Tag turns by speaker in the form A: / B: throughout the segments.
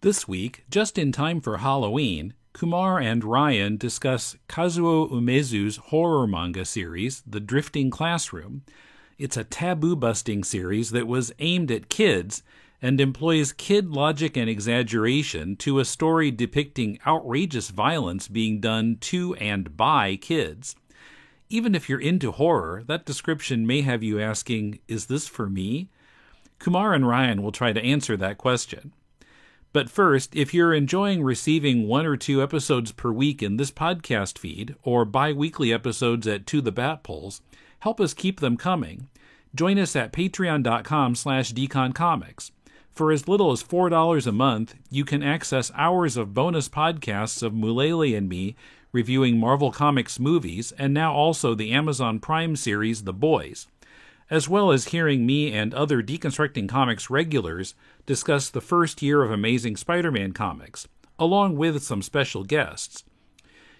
A: This week, just in time for Halloween, Kumar and Ryan discuss Kazuo Umezu's horror manga series, The Drifting Classroom. It's a taboo-busting series that was aimed at kids and employs kid logic and exaggeration to a story depicting outrageous violence being done to and by kids. Even if you're into horror, that description may have you asking, is this for me? Kumar and Ryan will try to answer that question. But first, if you're enjoying receiving 1 or 2 episodes per week in this podcast feed, or bi-weekly episodes at To the Bat Polls, help us keep them coming. Join us at patreon.com/deconcomics. For as little as $4 a month, you can access hours of bonus podcasts of Mulele and me reviewing Marvel Comics movies, and now also the Amazon Prime series The Boys, as well as hearing me and other Deconstructing Comics regulars discuss the first year of Amazing Spider-Man comics, along with some special guests.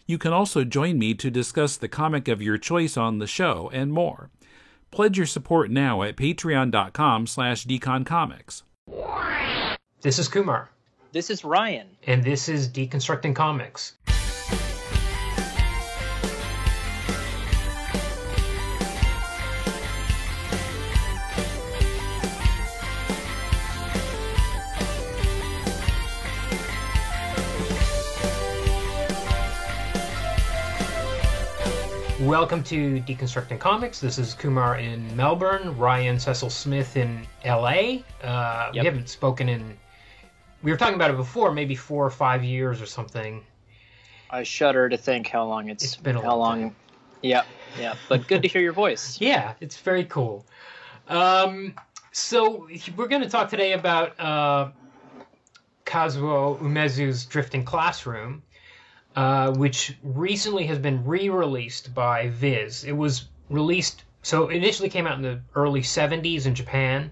A: You can also join me to discuss the comic of your choice on the show, and more. Pledge your support now at patreon.com/deconcomics.
B: This is Kumar.
C: This is Ryan.
B: And this is Deconstructing Comics. Welcome to Deconstructing Comics. This is Kumar in Melbourne, Ryan Cecil Smith in LA. We haven't spoken in... We were talking about it before, maybe 4 or 5 years or something.
C: I shudder to think how long it's
B: been. How long? Time.
C: Yeah. But good to hear your voice.
B: Yeah, it's very cool. So we're going to talk today about Kazuo Umezu's Drifting Classroom. Which recently has been re-released by Viz. It was released, so it initially came out in the early 70s in Japan.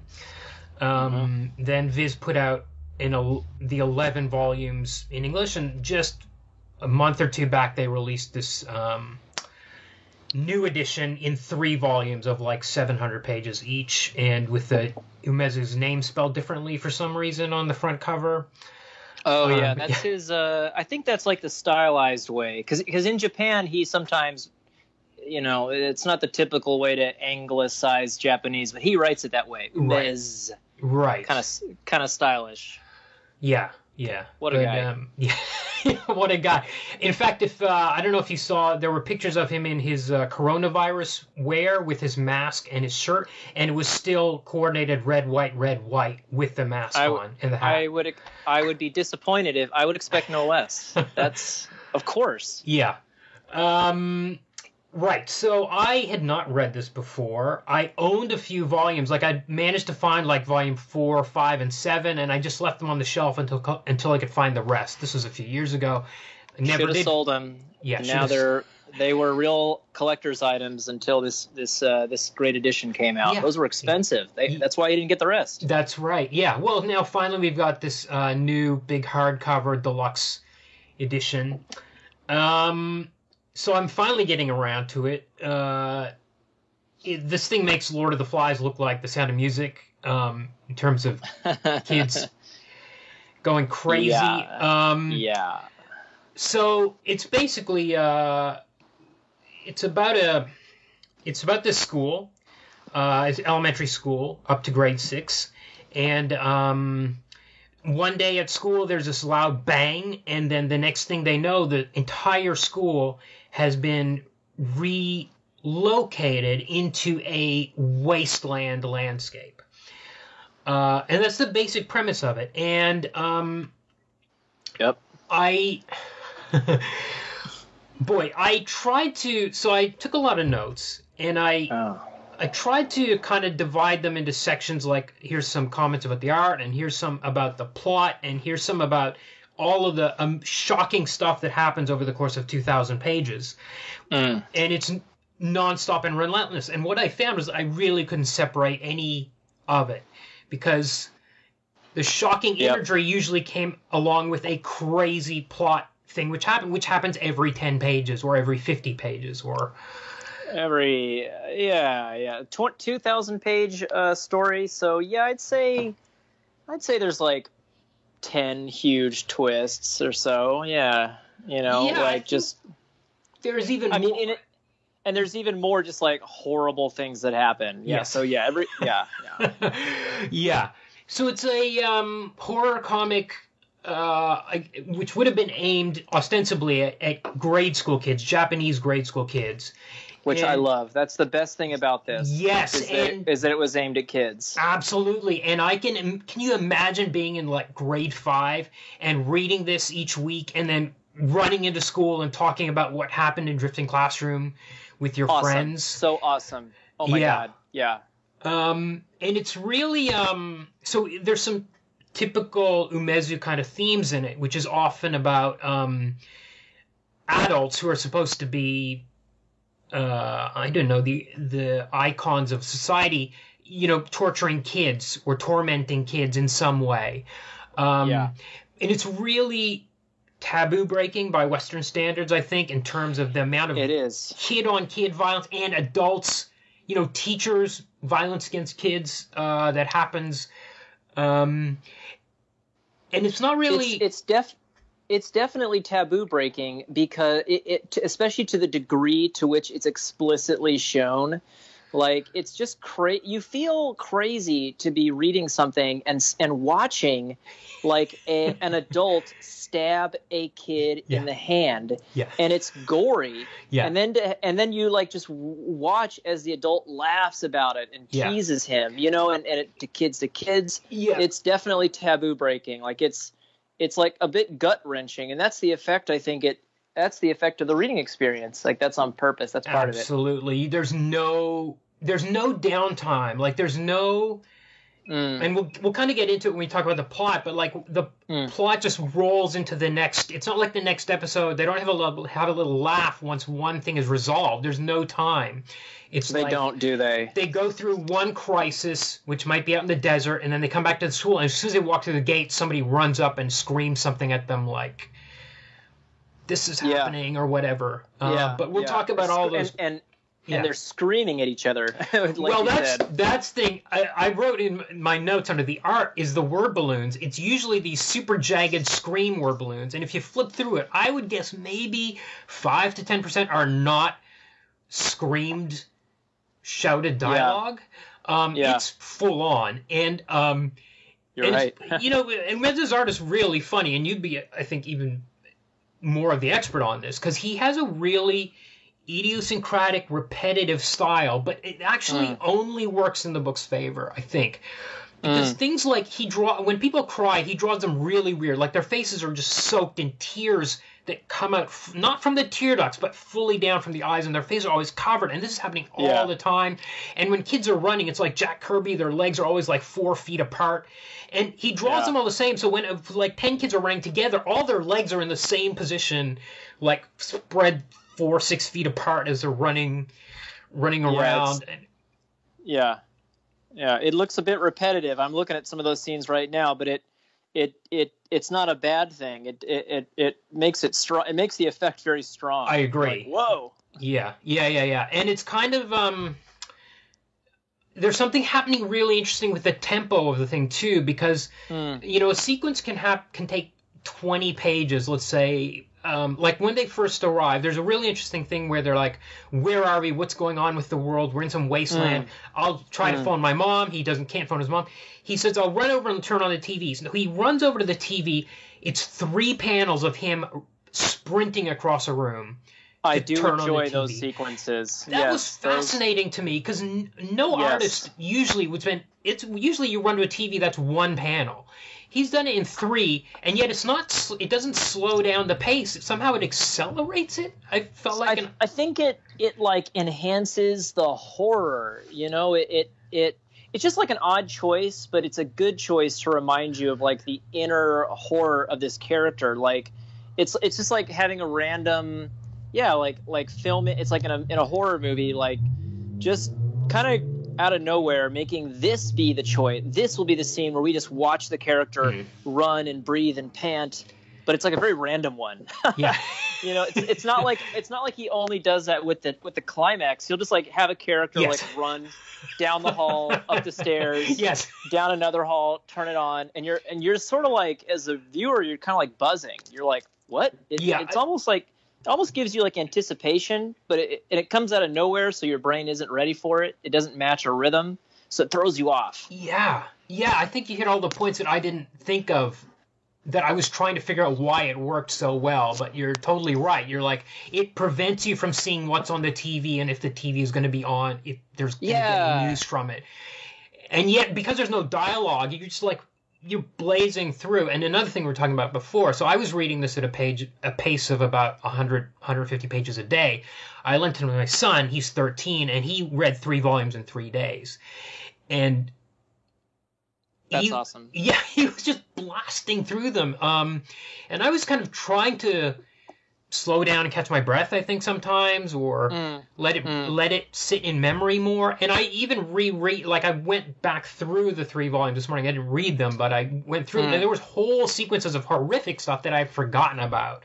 B: Then Viz put out the 11 volumes in English, and just a month or 2 back they released this new edition in 3 volumes of like 700 pages each, and with the Umezu's name spelled differently for some reason on the front cover.
C: Oh, yeah, that's his, I think that's like the stylized way, because in Japan, he sometimes, it's not the typical way to anglicize Japanese, but he writes it that way. Umez.
B: Right.
C: Kind of stylish.
B: Yeah.
C: What a guy.
B: What a guy. In fact, I don't know if you saw, there were pictures of him in his coronavirus wear with his mask and his shirt, and it was still coordinated red, white with the mask on and the hat.
C: I would be disappointed if I would expect no less. That's, of course.
B: Yeah. Right, so I had not read this before. I owned a few volumes. Like, I managed to find, like, volume 4, 5, and 7, and I just left them on the shelf until I could find the rest. This was a few years ago.
C: Should have sold them.
B: Yeah,
C: now they were real collector's items until this great edition came out. Yeah. Those were expensive. That's why you didn't get the rest.
B: That's right, yeah. Well, now finally we've got this new big hardcover deluxe edition. So I'm finally getting around to it. This thing makes Lord of the Flies look like The Sound of Music in terms of kids going crazy.
C: Yeah.
B: So it's basically it's about this school, it's elementary school up to grade 6, and one day at school there's this loud bang, and then the next thing they know, the entire school has been relocated into a wasteland landscape. And that's the basic premise of it. And
C: yep.
B: I took a lot of notes, and I tried to kind of divide them into sections, like here's some comments about the art, and here's some about the plot, and here's some about all of the shocking stuff that happens over the course of 2,000 pages. And it's nonstop and relentless. And what I found was I really couldn't separate any of it, because the shocking imagery usually came along with a crazy plot thing, which happens every 10 pages or every 50 pages or...
C: Every 2,000 page story. So yeah, I'd say there's like 10 huge twists or so. Yeah. You know, like just
B: there's even
C: I mean, in it, and there's even more just like horrible things that happen. Yeah.
B: Yes.
C: So yeah,
B: yeah. So it's a horror comic, which would have been aimed ostensibly at grade school kids, Japanese grade school kids.
C: Which I love. That's the best thing about this.
B: Yes,
C: is that it was aimed at kids.
B: Absolutely. And can you imagine being in like grade 5 and reading this each week and then running into school and talking about what happened in Drifting Classroom with your friends?
C: So awesome. Oh my God. Yeah.
B: And it's really so there's some typical Umezu kind of themes in it, which is often about adults who are supposed to be I don't know, the icons of society, you know, torturing kids or tormenting kids in some way. And it's really taboo breaking by Western standards, I think, in terms of the amount of kid-on-kid violence and adults, you know, teachers, violence against kids that happens. And it's not really...
C: It's definitely taboo breaking because it especially to the degree to which it's explicitly shown. Like, it's just you feel crazy to be reading something and watching like an adult stab a kid in the hand, and it's gory. And then you like just watch as the adult laughs about it and teases him, you know, and to kids. It's definitely taboo breaking. Like it's like a bit gut wrenching, and that's the effect. I think that's the effect of the reading experience. Like, that's on purpose. That's part of it.
B: Absolutely. There's no downtime. Like, there's no, and we'll kind of get into it when we talk about the plot. But like the plot just rolls into the next. It's not like the next episode. They don't have a little laugh once one thing is resolved. There's no time.
C: They don't, do they?
B: They go through one crisis, which might be out in the desert, and then they come back to the school, and as soon as they walk through the gate, somebody runs up and screams something at them like, this is happening, or whatever. But we'll talk about all those.
C: And they're screaming at each other.
B: That's the thing. I wrote in my notes under the art is the word balloons. It's usually these super jagged scream word balloons, and if you flip through it, I would guess maybe 5 to 10% are not screamed, shouted dialogue. It's full on, and
C: you're right.
B: You know, and Umezu's art is really funny, and you'd be, I think, even more of the expert on this because he has a really idiosyncratic, repetitive style, but it actually only works in the book's favor, I think. Because things like when people cry, he draws them really weird. Like, their faces are just soaked in tears that come out, not from the tear ducts, but fully down from the eyes, and their faces are always covered. And this is happening all the time. And when kids are running, it's like Jack Kirby, their legs are always like 4 feet apart. And he draws them all the same. So when like 10 kids are running together, all their legs are in the same position, like spread 4-6 feet apart as they're running around.
C: Yeah, it looks a bit repetitive. I'm looking at some of those scenes right now, but it's not a bad thing. It makes it strong. It makes the effect very strong.
B: I agree.
C: Like, whoa.
B: Yeah. And it's kind of there's something happening really interesting with the tempo of the thing too, because you know, a sequence can take 20 pages, let's say. Like when they first arrive, there's a really interesting thing where they're like, where are we? What's going on with the world? We're in some wasteland. I'll try to phone my mom. He can't phone his mom. He says, I'll run over and turn on the TV. So he runs over to the TV. It's 3 panels of him sprinting across a room.
C: I do enjoy those sequences.
B: That was fascinating to me because no artist usually would spend. It's usually you run to a TV that's 1 panel. He's done it in 3, and yet it's not. It doesn't slow down the pace. Somehow it accelerates it. I felt like
C: I think it like enhances the horror. You know, it's just like an odd choice, but it's a good choice to remind you of like the inner horror of this character. Like it's just like having a random, like film. It's like in a horror movie, like just kind of out of nowhere, making this be the choice. This will be the scene where we just watch the character run and breathe and pant, but it's like a very random one. it's not like he only does that with the climax. He'll just like have a character like run down the hall, up the stairs, down another hall, turn it on, and you're sort of like, as a viewer, you're kind of like buzzing. You're like, what? It's almost like, it almost gives you like anticipation, but it comes out of nowhere, so your brain isn't ready for it. It doesn't match a rhythm, so it throws you off.
B: Yeah, I think you hit all the points that I didn't think of, that I was trying to figure out why it worked so well, but you're totally right. You're like, it prevents you from seeing what's on the TV and if the TV is going to be on, if there's going to get any news from it. And yet, because there's no dialogue, you're just like, you're blazing through. And another thing we were talking about before, so I was reading this at a pace of about 150 pages a day. I lent it to my son, he's 13, and he read 3 volumes in 3 days. And
C: that's awesome.
B: Yeah, he was just blasting through them. And I was kind of trying to slow down and catch my breath, I think, sometimes, or let it sit in memory more. And I even reread, like I went back through the 3 volumes this morning. I didn't read them, but I went through them, and there was whole sequences of horrific stuff that I've forgotten about.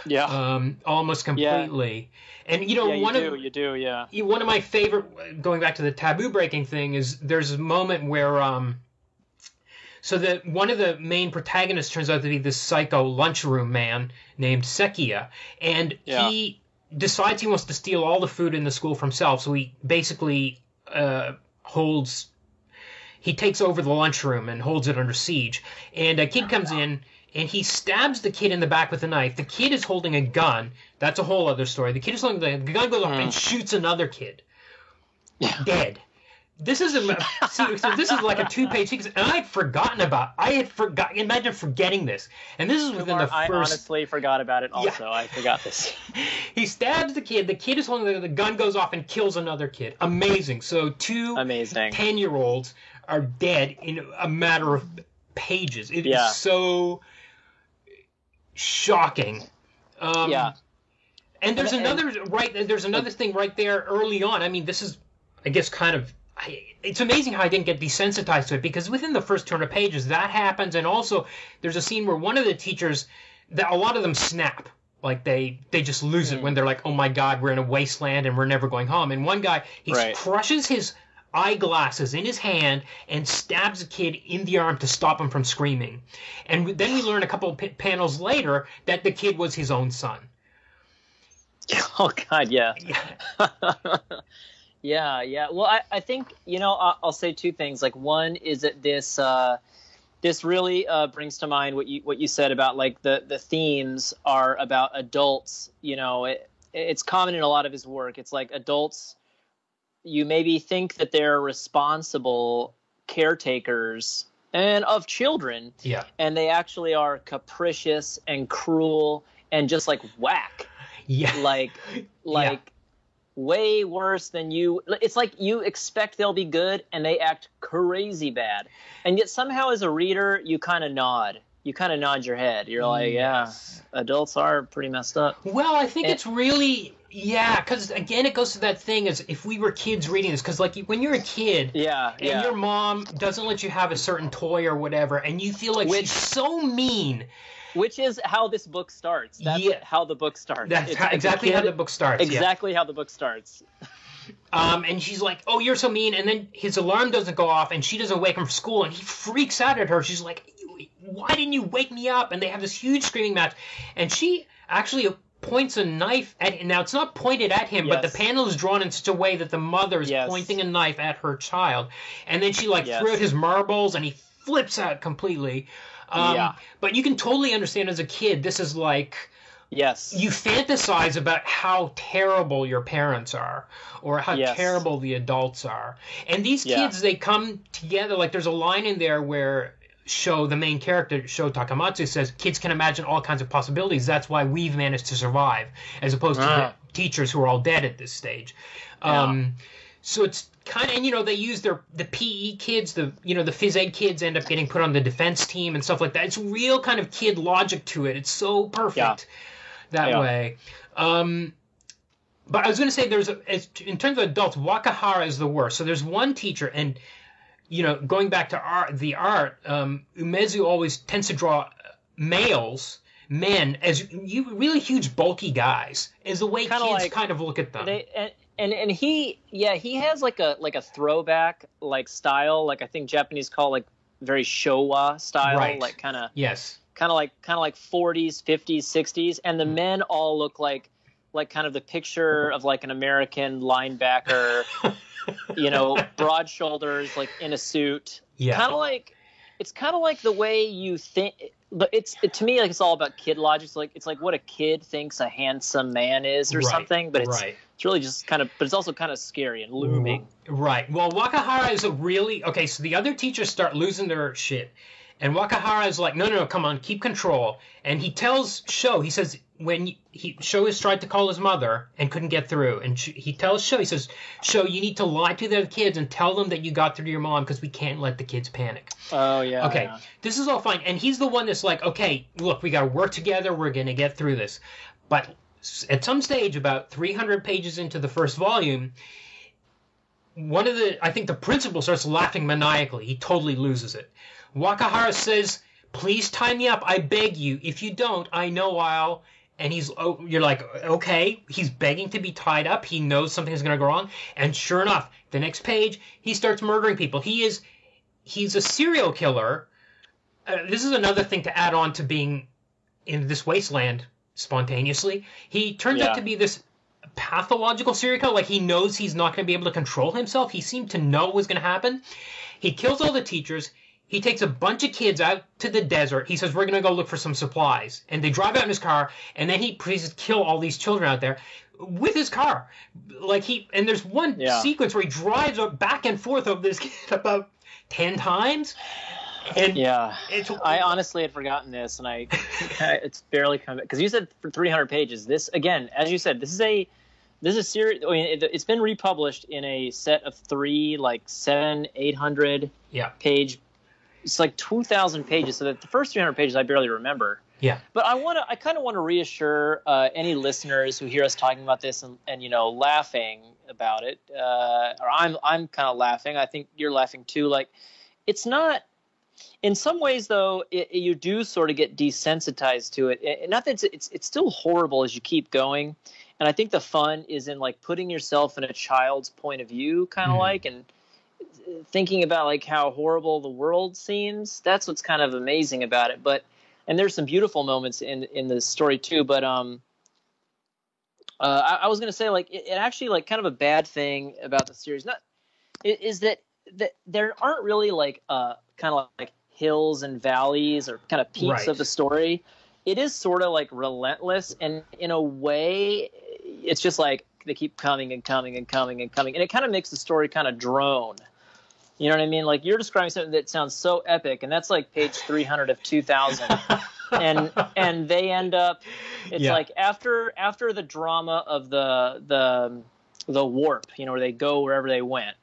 B: Yeah. Almost completely. Yeah. And one of my favorite, going back to the taboo breaking thing, is there's a moment where so that one of the main protagonists turns out to be this psycho lunchroom man named Sekia, and he decides he wants to steal all the food in the school for himself. So he basically he takes over the lunchroom and holds it under siege. And a kid comes in, and he stabs the kid in the back with a knife. The kid is holding a gun. That's a whole other story. The kid is holding the gun, goes off and shoots another kid. Dead. This is this is like a 2-page sequence, and I had forgotten. Imagine forgetting this, and this is within the first.
C: I honestly forgot about it. Also, yeah. I forgot this.
B: He stabs the kid. The kid is holding the gun, goes off and kills another kid. Amazing. So 2 10-year-olds are dead in a matter of pages. It is so shocking. And there's another thing right there early on. I mean, this is, I guess, kind of. It's amazing how I didn't get desensitized to it, because within the first 200 pages that happens, and also there's a scene where one of the teachers, that a lot of them snap, like they just lose it when they're like, oh my god, we're in a wasteland and we're never going home. And one guy, crushes his eyeglasses in his hand and stabs a kid in the arm to stop him from screaming. And then we learn a couple of panels later that the kid was his own son.
C: Oh god, yeah. Yeah. Well, I think, I'll say 2 things. Like, one is that this really brings to mind what you said about, like, the themes are about adults. It's common in a lot of his work. It's like adults, you maybe think that they're responsible caretakers and of children. Yeah. And they actually are capricious and cruel and just like whack. Yeah. Like. Yeah. Way worse than you. It's like you expect they'll be good and they act crazy bad, and yet somehow as a reader you kind of nod your head. You're like, yeah, adults are pretty messed up.
B: Well, I think it's really, because again it goes to that thing as if we were kids reading this, because like when you're a kid and your mom doesn't let you have a certain toy or whatever, and you feel like she's so mean.
C: Which is how this book starts. That's how the book starts.
B: That's exactly how the book starts.
C: Exactly how the book starts.
B: And she's like, oh, you're so mean. And then his alarm doesn't go off, and she doesn't wake him from school, and he freaks out at her. She's like, why didn't you wake me up? And they have this huge screaming match. And she actually points a knife at him. Now, it's not pointed at him, but the panel is drawn in such a way that the mother is pointing a knife at her child. And then she, threw out his marbles, and he flips out completely. But you can totally understand as a kid, this is like, you fantasize about how terrible your parents are, or how terrible the adults are. And these kids, they come together, like there's a line in there where the main character, Sho Takamatsu, says, kids can imagine all kinds of possibilities. That's why we've managed to survive, as opposed to the teachers who are all dead at this stage. So it's kind of, and they use the PE kids, the phys ed kids end up getting put on the defense team and stuff like that. It's real kind of kid logic to it. It's so perfect that way. But I was going to say in terms of adults, Wakahara is the worst. So there's one teacher, and going back to the art, Umezu always tends to draw males, men as you really huge, bulky guys, is the way
C: kinda
B: kids kind of look at them.
C: And he has like a throwback like style, like I think Japanese call like very Showa style,
B: Right.
C: like kind of
B: Yes.
C: kind of like 40s, 50s, 60s, and the men all look like kind of the picture of like an American linebacker, broad shoulders, like in a suit.
B: Yeah.
C: It's kind of like the way you think, but to me, like, it's all about kid logic. It's like what a kid thinks a handsome man is or
B: Right,
C: something, but it's
B: right.
C: it's really just kind of, but it's also kind of scary and looming.
B: Right. Well, Wakahara is okay. So the other teachers start losing their shit, and Wakahara is like, no, come on, keep control. And he tells Sho, he says, Sho has tried to call his mother and couldn't get through, and he tells Sho, he says, Sho, you need to lie to the kids and tell them that you got through to your mom because we can't let the kids panic.
C: Oh yeah.
B: Okay,
C: yeah.
B: This is all fine, and he's the one that's like, okay, look, we got to work together. We're gonna get through this, but at some stage, about 300 pages into the first volume, I think the principal starts laughing maniacally. He totally loses it. Wakahara says, please tie me up, I beg you. If you don't, I know I'll... And you're like, okay, he's begging to be tied up. He knows something's going to go wrong. And sure enough, the next page, he starts murdering people. He's a serial killer. This is another thing to add on to being in this wasteland spontaneously. He turns out to be this pathological serial killer. Like, he knows he's not going to be able to control himself. He seemed to know what was going to happen. He kills all the teachers. He takes a bunch of kids out to the desert. He says, we're going to go look for some supplies. And they drive out in his car, and then he proceeds to kill all these children out there with his car. And there's one sequence where he drives back and forth over this kid about 10 times. And
C: I honestly had forgotten this, and it's barely come because you said for 300 pages. This, again, as you said, this is a series. I mean, it's been republished in a set of 3, like 700-800 page. It's like 2,000 pages, so that the first 300 pages I barely remember.
B: Yeah.
C: But I kind of want to reassure any listeners who hear us talking about this and laughing about it, or I'm kind of laughing. I think you're laughing too. Like, it's not. In some ways, though, you do sort of get desensitized to it. Not that it's still horrible as you keep going, and I think the fun is in like putting yourself in a child's point of view, kind of like, and thinking about like how horrible the world seems. That's what's kind of amazing about it. And there's some beautiful moments in the story too. But I was going to say, like, it actually, like, kind of a bad thing about the series is that there aren't really like kind of like hills and valleys or kind of peaks of the story. It is sort of like relentless, and in a way, it's just like they keep coming and coming and coming and coming, and it kind of makes the story kind of drone. You know what I mean? Like, you're describing something that sounds so epic, and that's like page 300 of 2000. and they end up, it's like after the drama of the warp, where they go wherever they went.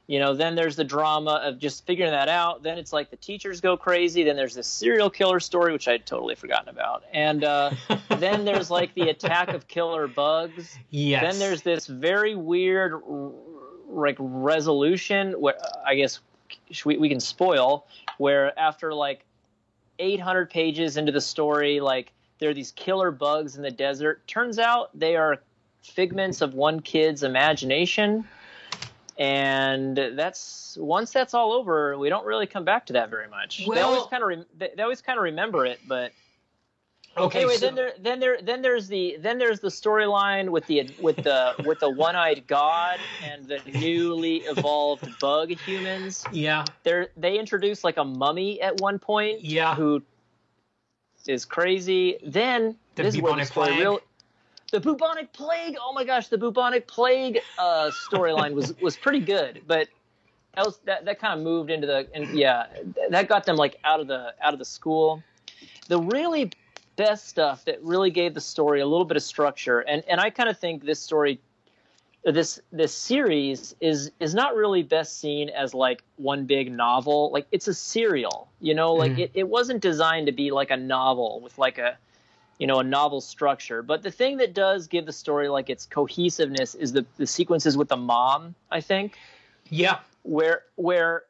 C: Then there's the drama of just figuring that out. Then it's like the teachers go crazy. Then there's this serial killer story, which I'd totally forgotten about. And then there's like the attack of killer bugs.
B: Yes.
C: Then there's this very weird like resolution, where I guess we can spoil, where after like 800 pages into the story, like, there are these killer bugs in the desert. Turns out they are figments of one kid's imagination. And once that's all over, we don't really come back to that very much. Well, they always kind of remember it, but
B: okay.
C: Anyway,
B: So...
C: then there's the storyline with the one-eyed god and the newly evolved bug humans.
B: Yeah.
C: They introduce like a mummy at one point.
B: Yeah.
C: Who is crazy. Then this is where the story the bubonic plague. Oh my gosh, the bubonic plague storyline was pretty good, but that kind of moved into that got them like out of the school. The really best stuff that really gave the story a little bit of structure, and I kind of think this story, this series is not really best seen as like one big novel. Like, it's a serial, like it wasn't designed to be like a novel with like a novel structure. But the thing that does give the story like its cohesiveness is the sequences with the mom, I think.
B: Yeah.
C: Where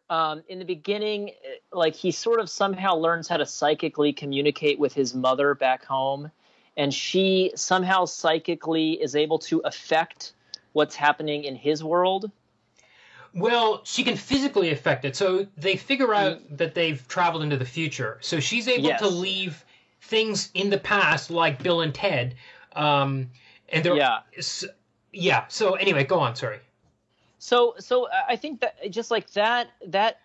C: in the beginning, like he sort of somehow learns how to psychically communicate with his mother back home, and she somehow psychically is able to affect what's happening in his world.
B: Well, she can physically affect it. So they figure out that they've traveled into the future. So she's able to leave things in the past, like Bill and Ted. And they're, So anyway, go on. Sorry.
C: So I think that just like that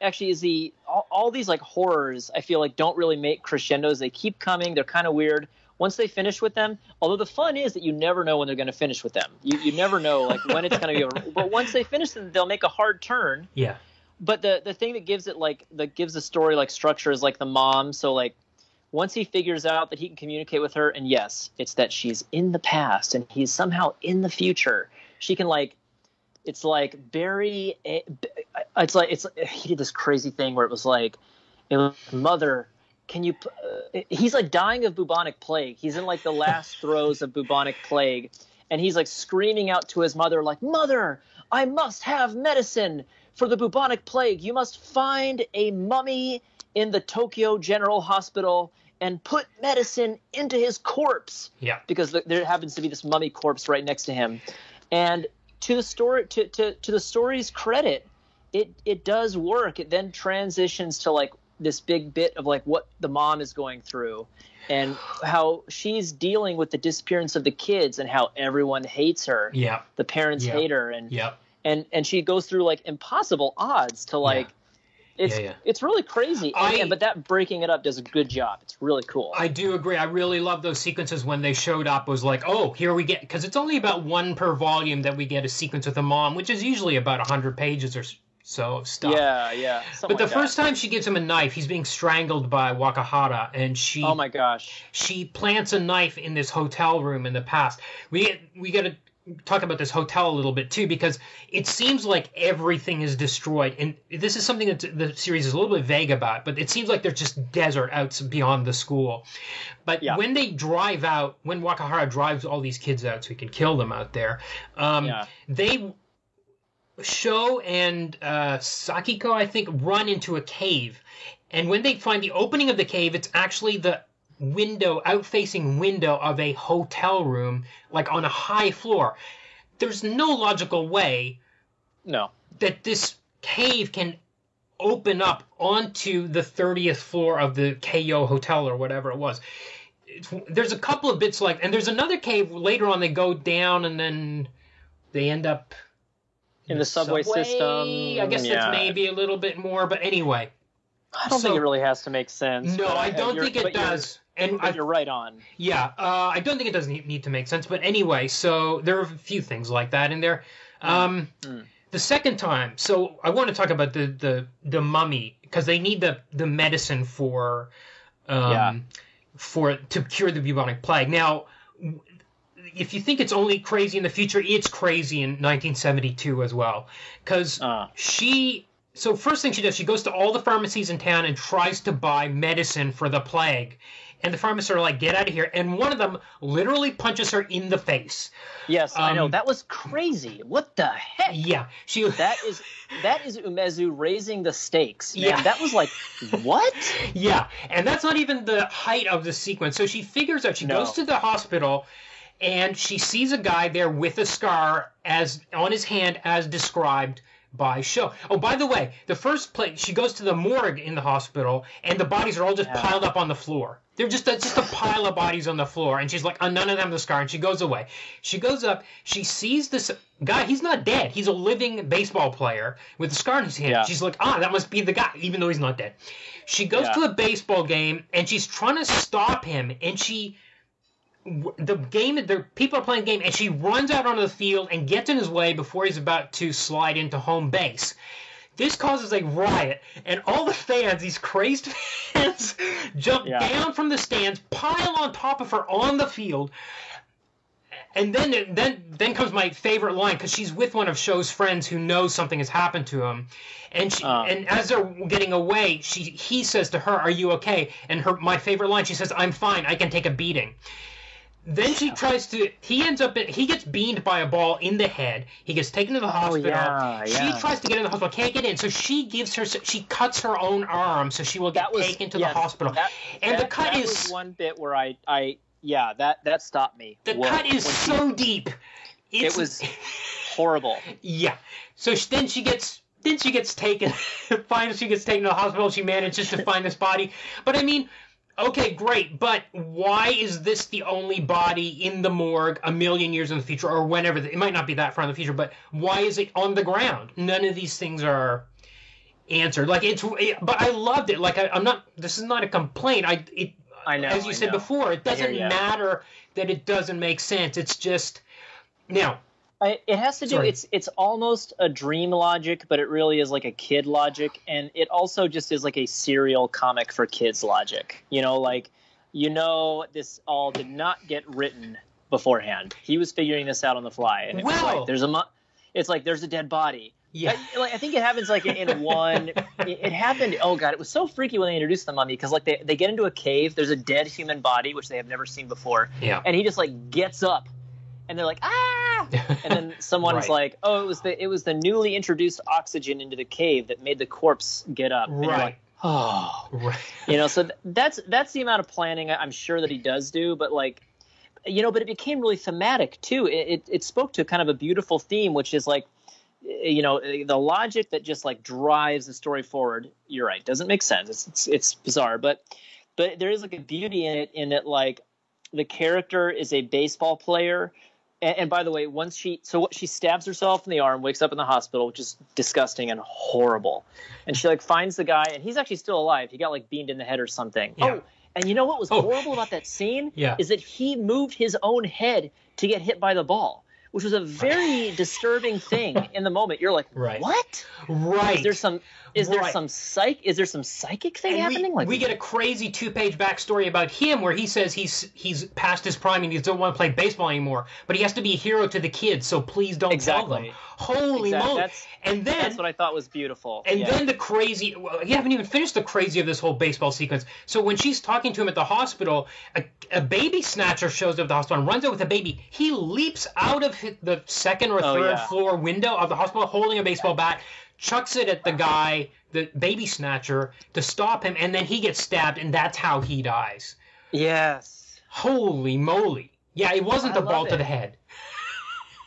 C: actually is all these like horrors, I feel like don't really make crescendos. They keep coming. They're kind of weird. Once they finish with them, although the fun is that you never know when they're going to finish with them. You never know like when it's going to be over. But once they finish them, they'll make a hard turn.
B: Yeah.
C: But the thing that gives the story like structure is like the mom. So like once he figures out that he can communicate with her, and yes, it's that she's in the past and he's somehow in the future. She can like, it's like he did this crazy thing where it was like, mother, can you he's like dying of bubonic plague. He's in like the last throes of bubonic plague, and he's like screaming out to his mother like, mother, I must have medicine for the bubonic plague. You must find a mummy in the Tokyo General Hospital and put medicine into his corpse.
B: Yeah.
C: Because there happens to be this mummy corpse right next to him. And to the story, to the story's credit, it does work. It then transitions to like this big bit of like what the mom is going through and how she's dealing with the disappearance of the kids and how everyone hates her.
B: Yeah.
C: The parents hate her, and she goes through like impossible odds to like it's really crazy. But that breaking it up does a good job. It's really cool.
B: I do agree. I really love those sequences when they showed up. It was like, oh, here we get, because it's only about one per volume that we get a sequence with a mom, which is usually about 100 pages or so of stuff.
C: Yeah.
B: But the first time she gives him a knife, he's being strangled by Wakahara, and she.
C: Oh my gosh.
B: She plants a knife in this hotel room in the past. We got to talk about this hotel a little bit too, because it seems like everything is destroyed, and this is something that the series is a little bit vague about. But it seems like there's just desert out beyond the school. But when they drive out, when Wakahara drives all these kids out so he can kill them out there, they. Sho and Sakiko, I think, run into a cave. And when they find the opening of the cave, it's actually the outfacing window of a hotel room, like on a high floor. There's no logical way that this cave can open up onto the 30th floor of the Keio Hotel or whatever it was. There's a couple of bits like, and there's another cave later on. They go down and then they end up
C: in the subway system.
B: I guess that's maybe a little bit more, but anyway.
C: I don't think it really has to make sense.
B: No, I don't think it does.
C: You're right on.
B: Yeah, I don't think it does need to make sense. But anyway, so there are a few things like that in there. The second time, so I want to talk about the mummy, because they need the medicine to cure the bubonic plague. Now, if you think it's only crazy in the future, it's crazy in 1972 as well. Because so first thing she does, she goes to all the pharmacies in town and tries to buy medicine for the plague. And the pharmacists are like, get out of here. And one of them literally punches her in the face.
C: Yes, I know. That was crazy. What the heck?
B: Yeah.
C: That is Umezu raising the stakes. Man. Yeah. That was like, what?
B: Yeah. And that's not even the height of the sequence. So she figures out, she goes to the hospital, and she sees a guy there with a scar on his hand as described by Sho. Oh, by the way, the first place, she goes to the morgue in the hospital, and the bodies are all just piled up on the floor. That's just a pile of bodies on the floor, and she's like, oh, none of them have the scar, and she goes away. She goes up, she sees this guy. He's not dead. He's a living baseball player with a scar in his hand. Yeah. She's like, that must be the guy, even though he's not dead. She goes to the baseball game, and she's trying to stop him, and the people are playing the game, and she runs out onto the field and gets in his way before he's about to slide into home base. This causes a riot, and all the fans, these crazed fans, jump down from the stands, pile on top of her on the field, and then comes my favorite line, because she's with one of Sho's friends who knows something has happened to him, and and as they're getting away, he says to her, "Are you okay?" And my favorite line, she says, "I'm fine. I can take a beating." Then she tries to. He gets beamed by a ball in the head. He gets taken to the hospital.
C: Yeah.
B: She tries to get in the hospital, can't get in. So she cuts her own arm so she will get taken to the hospital. The cut is
C: was one bit where that stopped me.
B: The cut is so deep.
C: It was horrible.
B: Yeah. So then she gets taken. Finally, she gets taken to the hospital. She manages to find this body. But I mean. Okay, great, but why is this the only body in the morgue a million years in the future, or whenever? It might not be that far in the future, but why is it on the ground? None of these things are answered. But I loved it. Like I'm not. This is not a complaint. I know. As you said before, it doesn't matter that it doesn't make sense. It's just now.
C: It has to do. Sorry. It's almost a dream logic, but it really is like a kid logic, and it also just is like a serial comic for kids logic. This all did not get written beforehand. He was figuring this out on the fly, and it's like there's a dead body.
B: Yeah,
C: I think it happens like in one. It happened. Oh god, it was so freaky when they introduced the mummy because like they get into a cave. There's a dead human body which they have never seen before.
B: Yeah,
C: and he just like gets up. And they're like, ah! And then someone's like, oh, it was the newly introduced oxygen into the cave that made the corpse get up. And you're like, oh.
B: Right.
C: So that's the amount of planning I'm sure that he does do. But but it became really thematic too. It spoke to kind of a beautiful theme, which is like, the logic that just like drives the story forward. You're right. Doesn't make sense. It's bizarre. But there is like a beauty in it like the character is a baseball player. And by the way, she stabs herself in the arm, wakes up in the hospital, which is disgusting and horrible. And she like finds the guy, and he's actually still alive. He got like beamed in the head or something.
B: Yeah.
C: Oh, and you know what was horrible about that scene?
B: Yeah.
C: Is that he moved his own head to get hit by the ball, which was a very disturbing thing in the moment. You're like, what?
B: Right.
C: Is there some psychic thing happening?
B: We get a crazy 2-page backstory about him where he says he's past his prime and he doesn't want to play baseball anymore, but he has to be a hero to the kids, so please don't tell them. Holy moly.
C: That's what I thought was beautiful.
B: And then the crazy, you haven't even finished the crazy of this whole baseball sequence. So when she's talking to him at the hospital, a baby snatcher shows up at the hospital and runs out with a baby. He leaps out of the second or third floor window of the hospital holding a baseball bat, chucks it at the guy, the baby snatcher, to stop him, and then he gets stabbed, and that's how he dies.
C: Yes.
B: Holy moly. Yeah, it wasn't the ball to the head.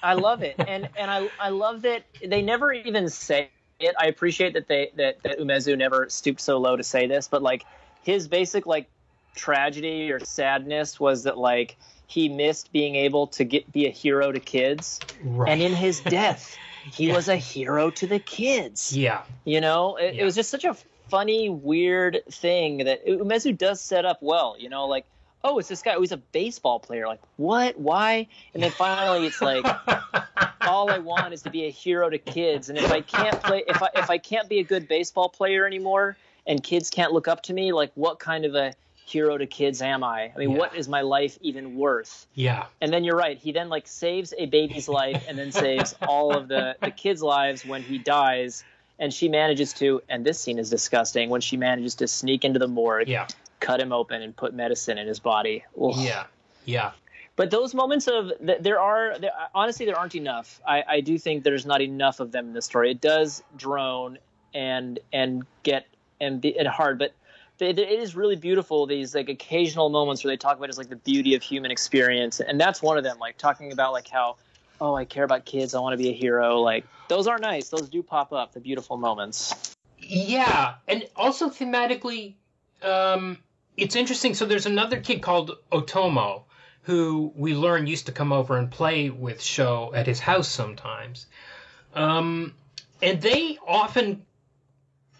C: I love it, and I love that they never even say it. I appreciate that that Umezu never stooped so low to say this, but like his basic like tragedy or sadness was that like he missed being able to be a hero to kids, and in his death. He was a hero to the kids.
B: Yeah.
C: It was just such a funny, weird thing that Umezu does set up well. Like, oh, it's this guy. Oh, he's a baseball player. Like, what? Why? And then finally it's like, all I want is to be a hero to kids. And if I can't play, if I can't be a good baseball player anymore and kids can't look up to me, like what kind of a hero to kids am I? I mean, what is my life even worth?
B: Yeah.
C: And then you're right. He then like saves a baby's life and then saves all of the kids' lives when he dies. And she manages to, and this scene is disgusting, when she manages to sneak into the morgue, cut him open and put medicine in his body. Ugh.
B: Yeah.
C: But those moments of, honestly, there aren't enough. I do think there's not enough of them in the story. It does drone and get hard, but it is really beautiful, these like occasional moments where they talk about just like the beauty of human experience, and that's one of them, like talking about like how, oh, I care about kids, I want to be a hero. Like those are nice, those do pop up, the beautiful moments.
B: Yeah, and also thematically, it's interesting. So there's another kid called Otomo who we learn used to come over and play with Sho at his house sometimes, and they often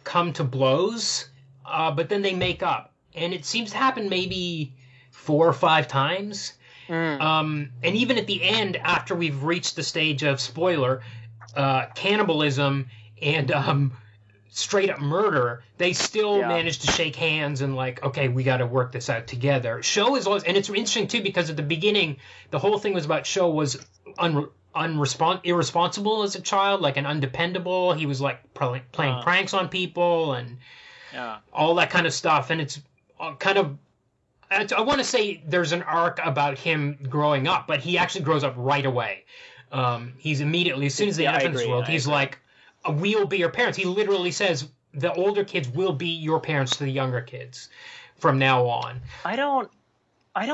B: come to blows. But then they make up, and it seems to happen maybe 4 or 5 times. And even at the end, after we've reached the stage of spoiler, cannibalism and straight up murder, they still manage to shake hands and like, okay, we got to work this out together. Sho is always, and it's interesting too because at the beginning, the whole thing was about Sho was irresponsible as a child, like an undependable. He was like playing pranks on people and. Yeah. All that kind of stuff, and it's kind of I want to say there's an arc about him growing up, but he actually grows up right away. He's immediately, as soon as they enter this world, he's like, we'll be your parents. He literally says the older kids will be your parents to the younger kids from now on.
C: I don't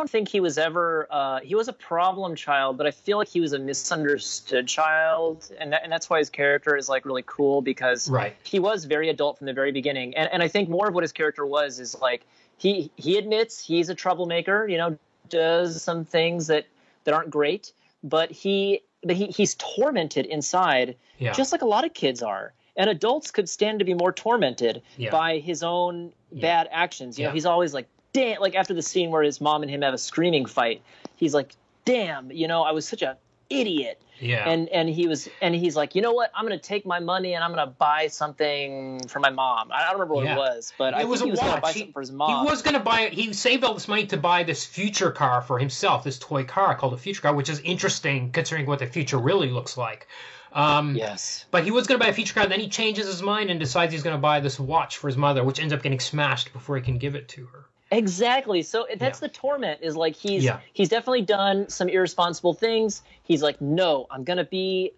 C: think he was ever he was a problem child, but I feel like he was a misunderstood child, and that's why his character is like really cool, because he was very adult from the very beginning. And I think more of what his character was is like he admits he's a troublemaker, you know, does some things that aren't great, but he's tormented inside, just like a lot of kids are. And adults could stand to be more tormented by his own bad actions. You know, he's always like, damn, like after the scene where his mom and him have a screaming fight, he's like, damn, you know, I was such a idiot.
B: Yeah.
C: And he's like, you know what? I'm going to take my money and I'm going to buy something for my mom. I don't remember what it was, but I think he was going to buy something for his mom.
B: He was going to buy it. He saved all this money to buy this future car for himself, this toy car called a future car, which is interesting considering what the future really looks like.
C: Yes.
B: But he was going to buy a future car, and then he changes his mind and decides he's going to buy this watch for his mother, which ends up getting smashed before he can give it to her.
C: Exactly. So that's the torment, is like he's definitely done some irresponsible things. He's like, no, I'm going to do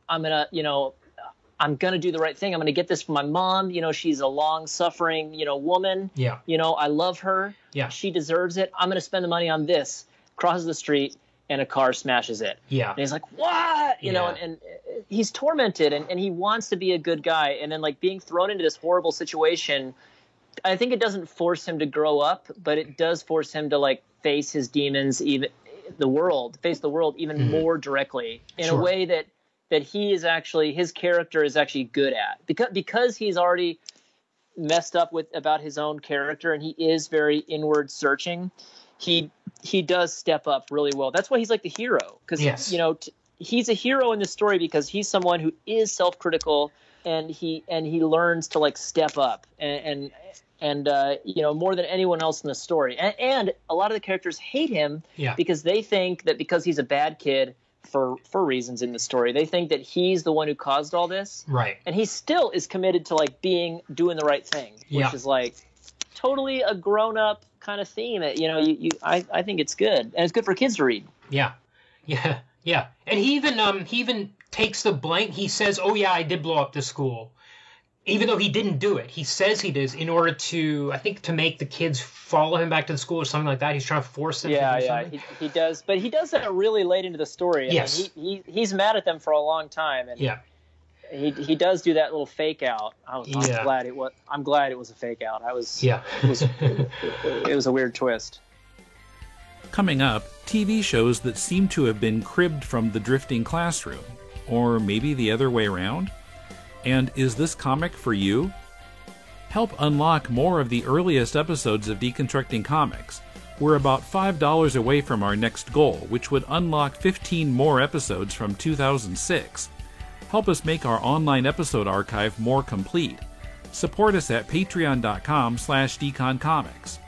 C: the right thing. I'm going to get this for my mom. You know, she's a long-suffering, you know, woman.
B: Yeah.
C: You know, I love her.
B: Yeah.
C: She deserves it. I'm going to spend the money on this. Crosses the street, and a car smashes it.
B: Yeah.
C: And he's like, what? You know, and he's tormented, and he wants to be a good guy. And then, like, being thrown into this horrible situation, I think it doesn't force him to grow up, but it does force him to, like, face his demons, face the world even more directly in a way that he is actually, his character is actually good at. Because he's already messed up about his own character, and he is very inward searching, he does step up really well. That's why he's like the hero, because you know, he's a hero in this story because he's someone who is self-critical, and he learns to like step up and you know, more than anyone else in the story. And a lot of the characters hate him because they think that because he's a bad kid for reasons in the story, they think that he's the one who caused all this.
B: Right.
C: And he still is committed to like doing the right thing, which is like totally a grown-up kind of theme. You know, I think it's good, and it's good for kids to read.
B: Yeah. And he even takes the blame. He says, "Oh yeah, I did blow up the school," even though he didn't do it. He says he did in order to, I think, to make the kids follow him back to the school or something like that. He's trying to force them to do something.
C: He does, but he does that really late into the story.
B: Yes.
C: I mean, he's mad at them for a long time, and he does do that little fake out. I'm glad it was a fake out. It was a weird twist.
A: Coming up, TV shows that seem to have been cribbed from The Drifting Classroom, or maybe the other way around. And is this comic for you? Help unlock more of the earliest episodes of Deconstructing Comics. We're about $5 away from our next goal, which would unlock 15 more episodes from 2006. Help us make our online episode archive more complete. Support us at patreon.com/deconcomics.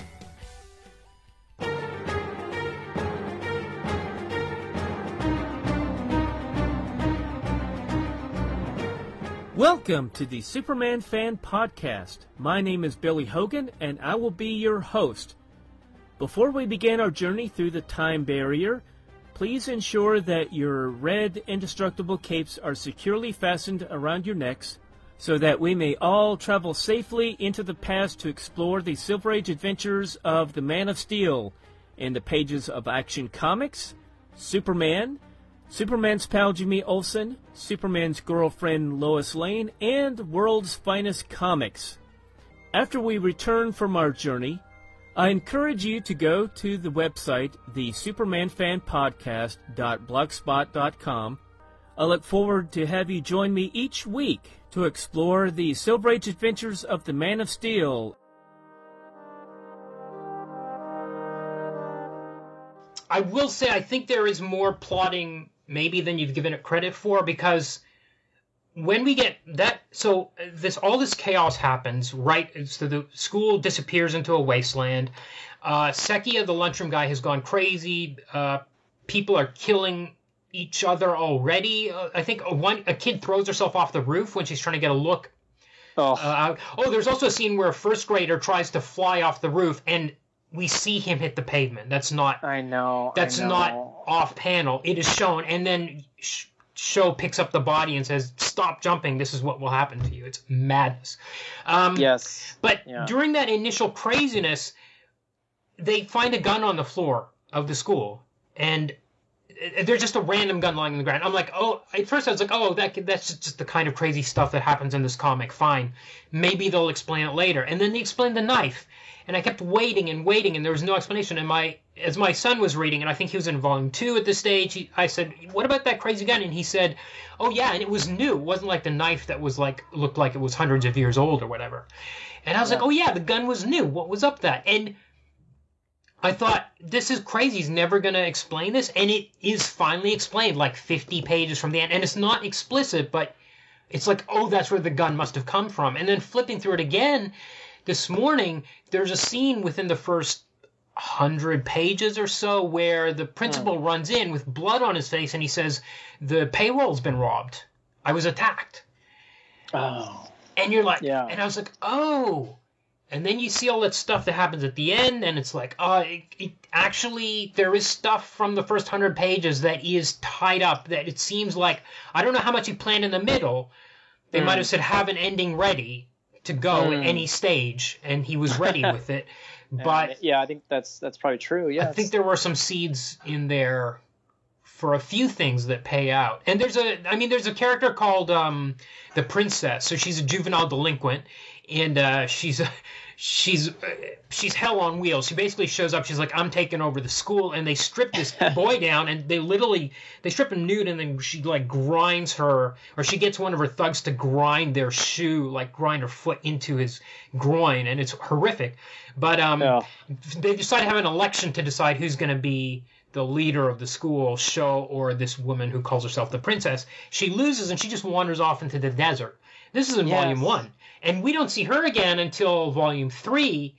D: Welcome to the Superman Fan Podcast. My name is Billy Hogan, and I will be your host. Before we begin our journey through the time barrier, please ensure that your red indestructible capes are securely fastened around your necks so that we may all travel safely into the past to explore the Silver Age adventures of the Man of Steel in the pages of Action Comics, Superman, Superman's pal Jimmy Olsen, Superman's girlfriend Lois Lane, and World's Finest Comics. After we return from our journey, I encourage you to go to the website, thesupermanfanpodcast.blogspot.com. I look forward to have you join me each week to explore the Silver Age adventures of the Man of Steel.
B: I will say I think there is more plotting maybe than you've given it credit for, because when we get that, so all this chaos happens, right? So the school disappears into a wasteland. Sekia, the lunchroom guy, has gone crazy. People are killing each other already. I think a kid throws herself off the roof when she's trying to get a look. There's also a scene where a first grader tries to fly off the roof and we see him hit the pavement. That's not.
C: I know.
B: That's not off panel. It is shown, and then Sho picks up the body and says, "Stop jumping. This is what will happen to you." It's madness.
C: Yes.
B: But during that initial craziness, they find a gun on the floor of the school, and there's just a random gun lying on the ground. I'm like, oh, at first I was like, oh, that's just the kind of crazy stuff that happens in this comic. Fine. Maybe they'll explain it later. And then they explained the knife. And I kept waiting, and there was no explanation. And as my son was reading, and I think he was in volume 2 at this stage, I said, what about that crazy gun? And he said, oh, yeah, and it was new. It wasn't like the knife that was looked like it was hundreds of years old or whatever. And I was like, oh, yeah, the gun was new. What was up that? And I thought, this is crazy. He's never going to explain this. And it is finally explained, like 50 pages from the end. And it's not explicit, but it's like, oh, that's where the gun must have come from. And then flipping through it again this morning, there's a scene within the first 100 pages or so where the principal runs in with blood on his face and he says, the payroll's been robbed. I was attacked.
C: Oh.
B: And you're like, and I was like, oh. And then you see all that stuff that happens at the end, and it's like, actually, there is stuff from the first 100 pages that is tied up, that it seems like, I don't know how much he planned in the middle. They might have said, have an ending ready to go at any stage, and he was ready with it. But
C: I think that's probably true, yes.
B: I think there were some seeds in there for a few things that pay out. And there's a character called the Princess. So she's a juvenile delinquent, and she's hell on wheels. She basically shows up. She's like, I'm taking over the school, and they strip this boy down, and they strip him nude, and then she like grinds her, or she gets one of her thugs to grind their shoe, like grind her foot into his groin, and it's horrific. But they decide to have an election to decide who's going to be the leader of the school, Sho or this woman who calls herself the Princess. She loses, and she just wanders off into the desert. This is in volume 1. And we don't see her again until volume 3,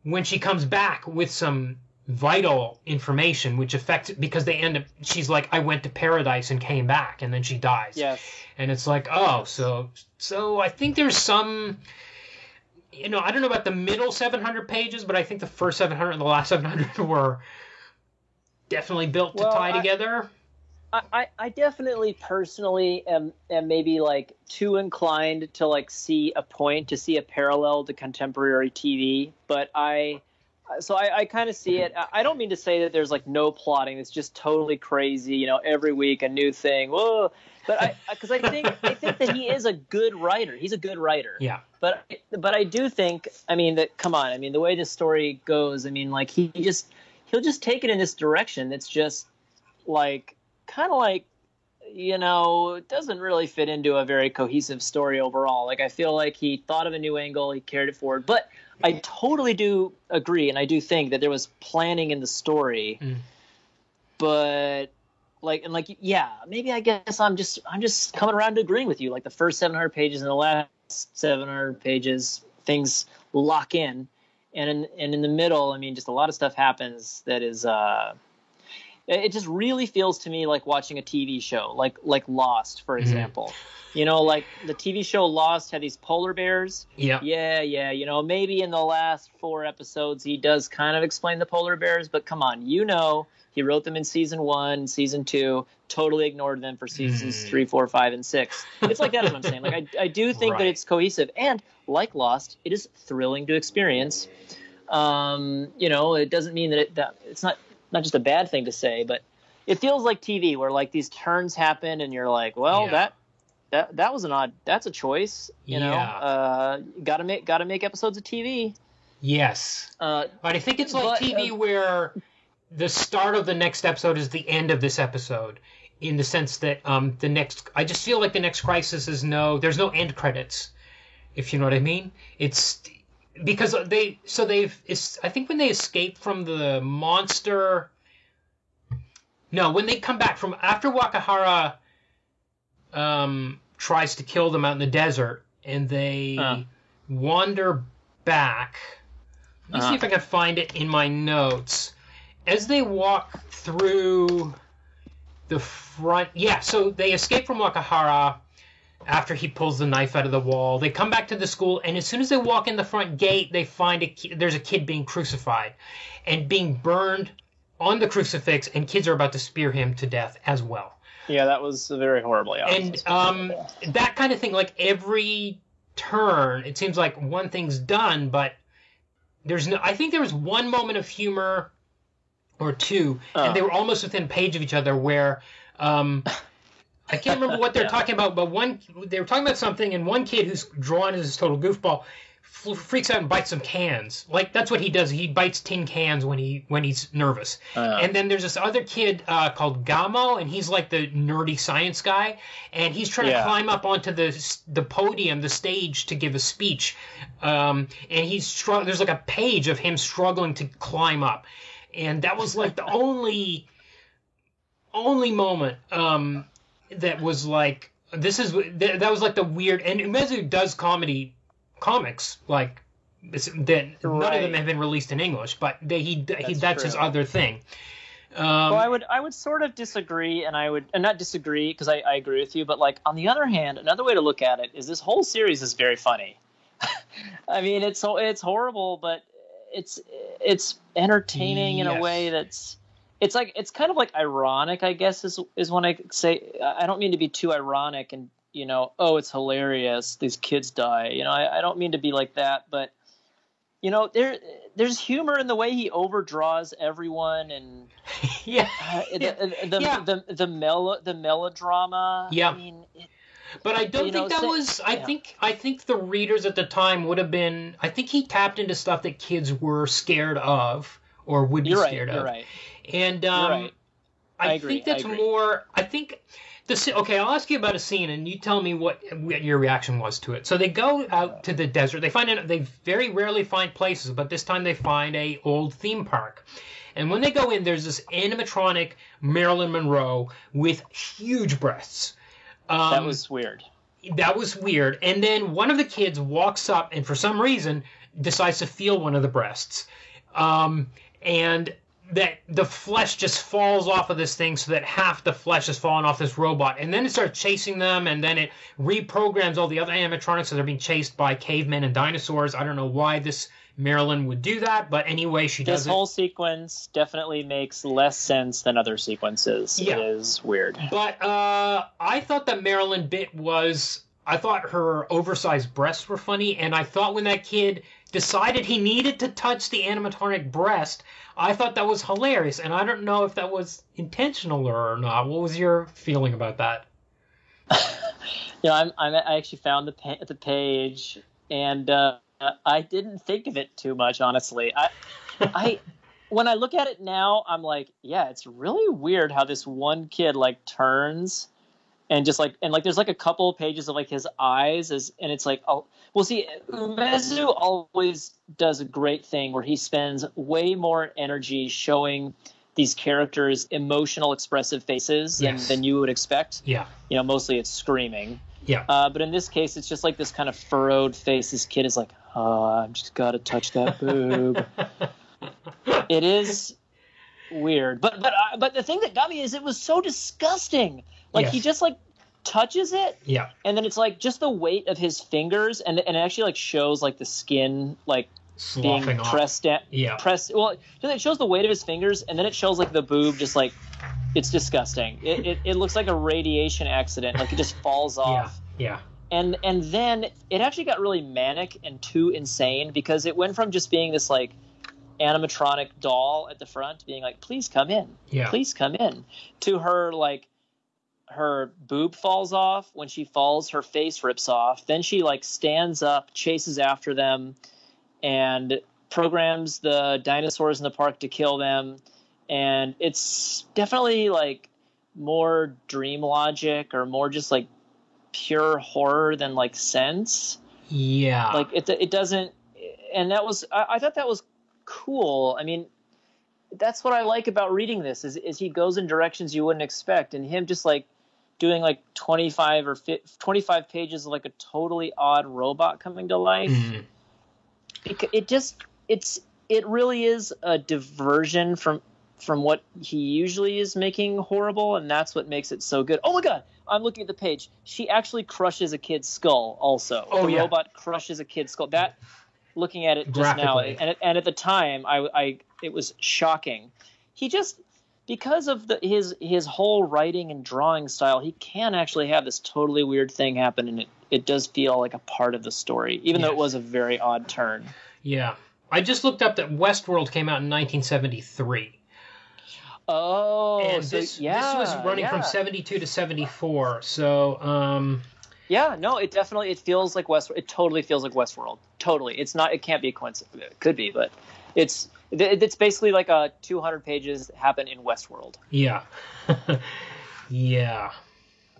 B: when she comes back with some vital information, which affects it, because they end up, she's like, I went to paradise and came back, and then she dies.
C: Yes.
B: And it's like, oh, so I think there's some, I don't know about the middle 700 pages, but I think the first 700 and the last 700 were definitely built to tie together.
C: I definitely personally am maybe like too inclined to like see a parallel to contemporary TV, but I kind of see it. I don't mean to say that there's like no plotting. It's just totally crazy. Every week a new thing. Whoa! But because I think that he is a good writer. He's a good writer.
B: Yeah.
C: But I do think, the way this story goes, like he'll just take it in this direction. That's just like, kind of like, it doesn't really fit into a very cohesive story overall. Like, I feel like he thought of a new angle, he carried it forward. But I totally do agree, and I do think that there was planning in the story. But maybe I guess I'm just coming around to agreeing with you. Like the first 700 pages and the last 700 pages, things lock in, and in the middle, just a lot of stuff happens that is. It just really feels to me like watching a TV show, like Lost, for example. Like the TV show Lost had these polar bears.
B: Yeah.
C: Yeah. Maybe in the last 4 episodes he does kind of explain the polar bears, but come on, he wrote them in season 1, season 2, totally ignored them for seasons 3, 4, 5, and 6. It's like that is what I'm saying. Like I do think that it's cohesive, and like Lost, it is thrilling to experience. It doesn't mean that it's not just a bad thing to say, but it feels like TV where like these turns happen and you're like, well, that was that's a choice, gotta make episodes of TV.
B: Yes. But I think it's like TV where the start of the next episode is the end of this episode, in the sense that I just feel like the next crisis is there's no end credits, if you know what I mean. It's because I think when they escape from the monster, when they come back from after Wakahara tries to kill them out in the desert, and they wander back. Let me see if I can find it in my notes. As they walk through the front, so they escape from Wakahara after he pulls the knife out of the wall. They come back to the school, and as soon as they walk in the front gate, they find there's a kid being crucified and being burned on the crucifix, and kids are about to spear him to death as well.
C: Yeah, that was very horribly obvious.
B: And that kind of thing, like every turn, it seems like one thing's done, but I think there was one moment of humor or two, and they were almost within a page of each other where I can't remember what they're talking about, but they were talking about something, and one kid who's drawn as a total goofball freaks out and bites some cans. Like, that's what he does. He bites tin cans when he's nervous. And then there's this other kid called Gamo, and he's like the nerdy science guy, and he's trying to climb up onto the podium, the stage, to give a speech. And there's like a page of him struggling to climb up. And that was like the only moment that was like, that was like the weird. And Umezu does comics like that. None of them have been released in English, but that's his other thing.
C: Well, I would sort of disagree, and not disagree because I agree with you, but like on the other hand, another way to look at it is this whole series is very funny. I mean, it's horrible, but it's entertaining in a way that's. It's kind of like ironic, I guess, is when I say. I don't mean to be too ironic and, it's hilarious, these kids die. I don't mean to be like that, but there's humor in the way he overdraws everyone, and the melodrama.
B: Yeah.
C: I mean,
B: but I don't think that was. I think the readers at the time would have been. I think he tapped into stuff that kids were scared of or would be scared of.
C: You're right.
B: And
C: I
B: think that's more. I think okay, I'll ask you about a scene, and you tell me what your reaction was to it. So they go out to the desert. They very rarely find places, but this time they find a old theme park. And when they go in, there's this animatronic Marilyn Monroe with huge breasts.
C: That was weird.
B: That was weird. And then one of the kids walks up and for some reason decides to feel one of the breasts. And that the flesh just falls off of this thing so that half the flesh has fallen off this robot. And then it starts chasing them, and then it reprograms all the other animatronics so they're being chased by cavemen and dinosaurs. I don't know why this Marilyn would do that, but anyway, she does it.
C: This whole sequence definitely makes less sense than other sequences. Yeah. It is weird.
B: But I thought the Marilyn bit was... I thought her oversized breasts were funny, and I thought when that kid decided he needed to touch the animatronic breast, I thought that was hilarious, and I don't know if that was intentional or not. What was your feeling about that?
C: I actually found the page, and I didn't think of it too much, honestly. I when I look at it now, I'm like, yeah, it's really weird how this one kid like turns. And just there's like a couple of pages of like his eyes and it's like, Umezu always does a great thing where he spends way more energy showing these characters emotional, expressive faces than you would expect.
B: Yeah.
C: Mostly it's screaming.
B: Yeah.
C: But in this case, it's just like this kind of furrowed face. This kid is like, I've just got to touch that boob. It is weird. But the thing that got me is it was so disgusting. Like he just like touches it, and then it's like just the weight of his fingers, and it actually like shows like the skin like
B: sloughing
C: being
B: off.
C: pressed down. Well, it shows the weight of his fingers, and then it shows like the boob just like it's disgusting. It looks like a radiation accident, like it just falls off.
B: Yeah.
C: And then it actually got really manic and too insane because it went from just being this like animatronic doll at the front being like, please come in, to her like. Her boob falls off. When she falls, her face rips off. Then she like stands up, chases after them, and programs the dinosaurs in the park to kill them. And it's definitely like more dream logic or more just like pure horror than like sense.
B: Yeah.
C: Like it doesn't. And that was I thought that was cool. I mean, that's what I like about reading this is he goes in directions you wouldn't expect, and him just like doing like 25 pages of like a totally odd robot coming to life. Mm-hmm. It really is a diversion from from what he usually is making horrible, and that's what makes it so good. Oh my god, I'm looking at the page. She actually crushes a kid's skull also. The robot crushes a kid's skull. That, looking at it just now, and at the time, it was shocking. He just, because of his whole writing and drawing style, he can actually have this totally weird thing happen, and it does feel like a part of the story, even though it was a very odd turn.
B: Yeah. I just looked up that Westworld came out in 1973.
C: Oh,
B: and this was running from 72 to 74. So,
C: it feels like Westworld. It totally feels like Westworld. Totally. It's not. It can't be a coincidence. It could be, but it's basically like 200 pages happen in Westworld.
B: Yeah. Yeah.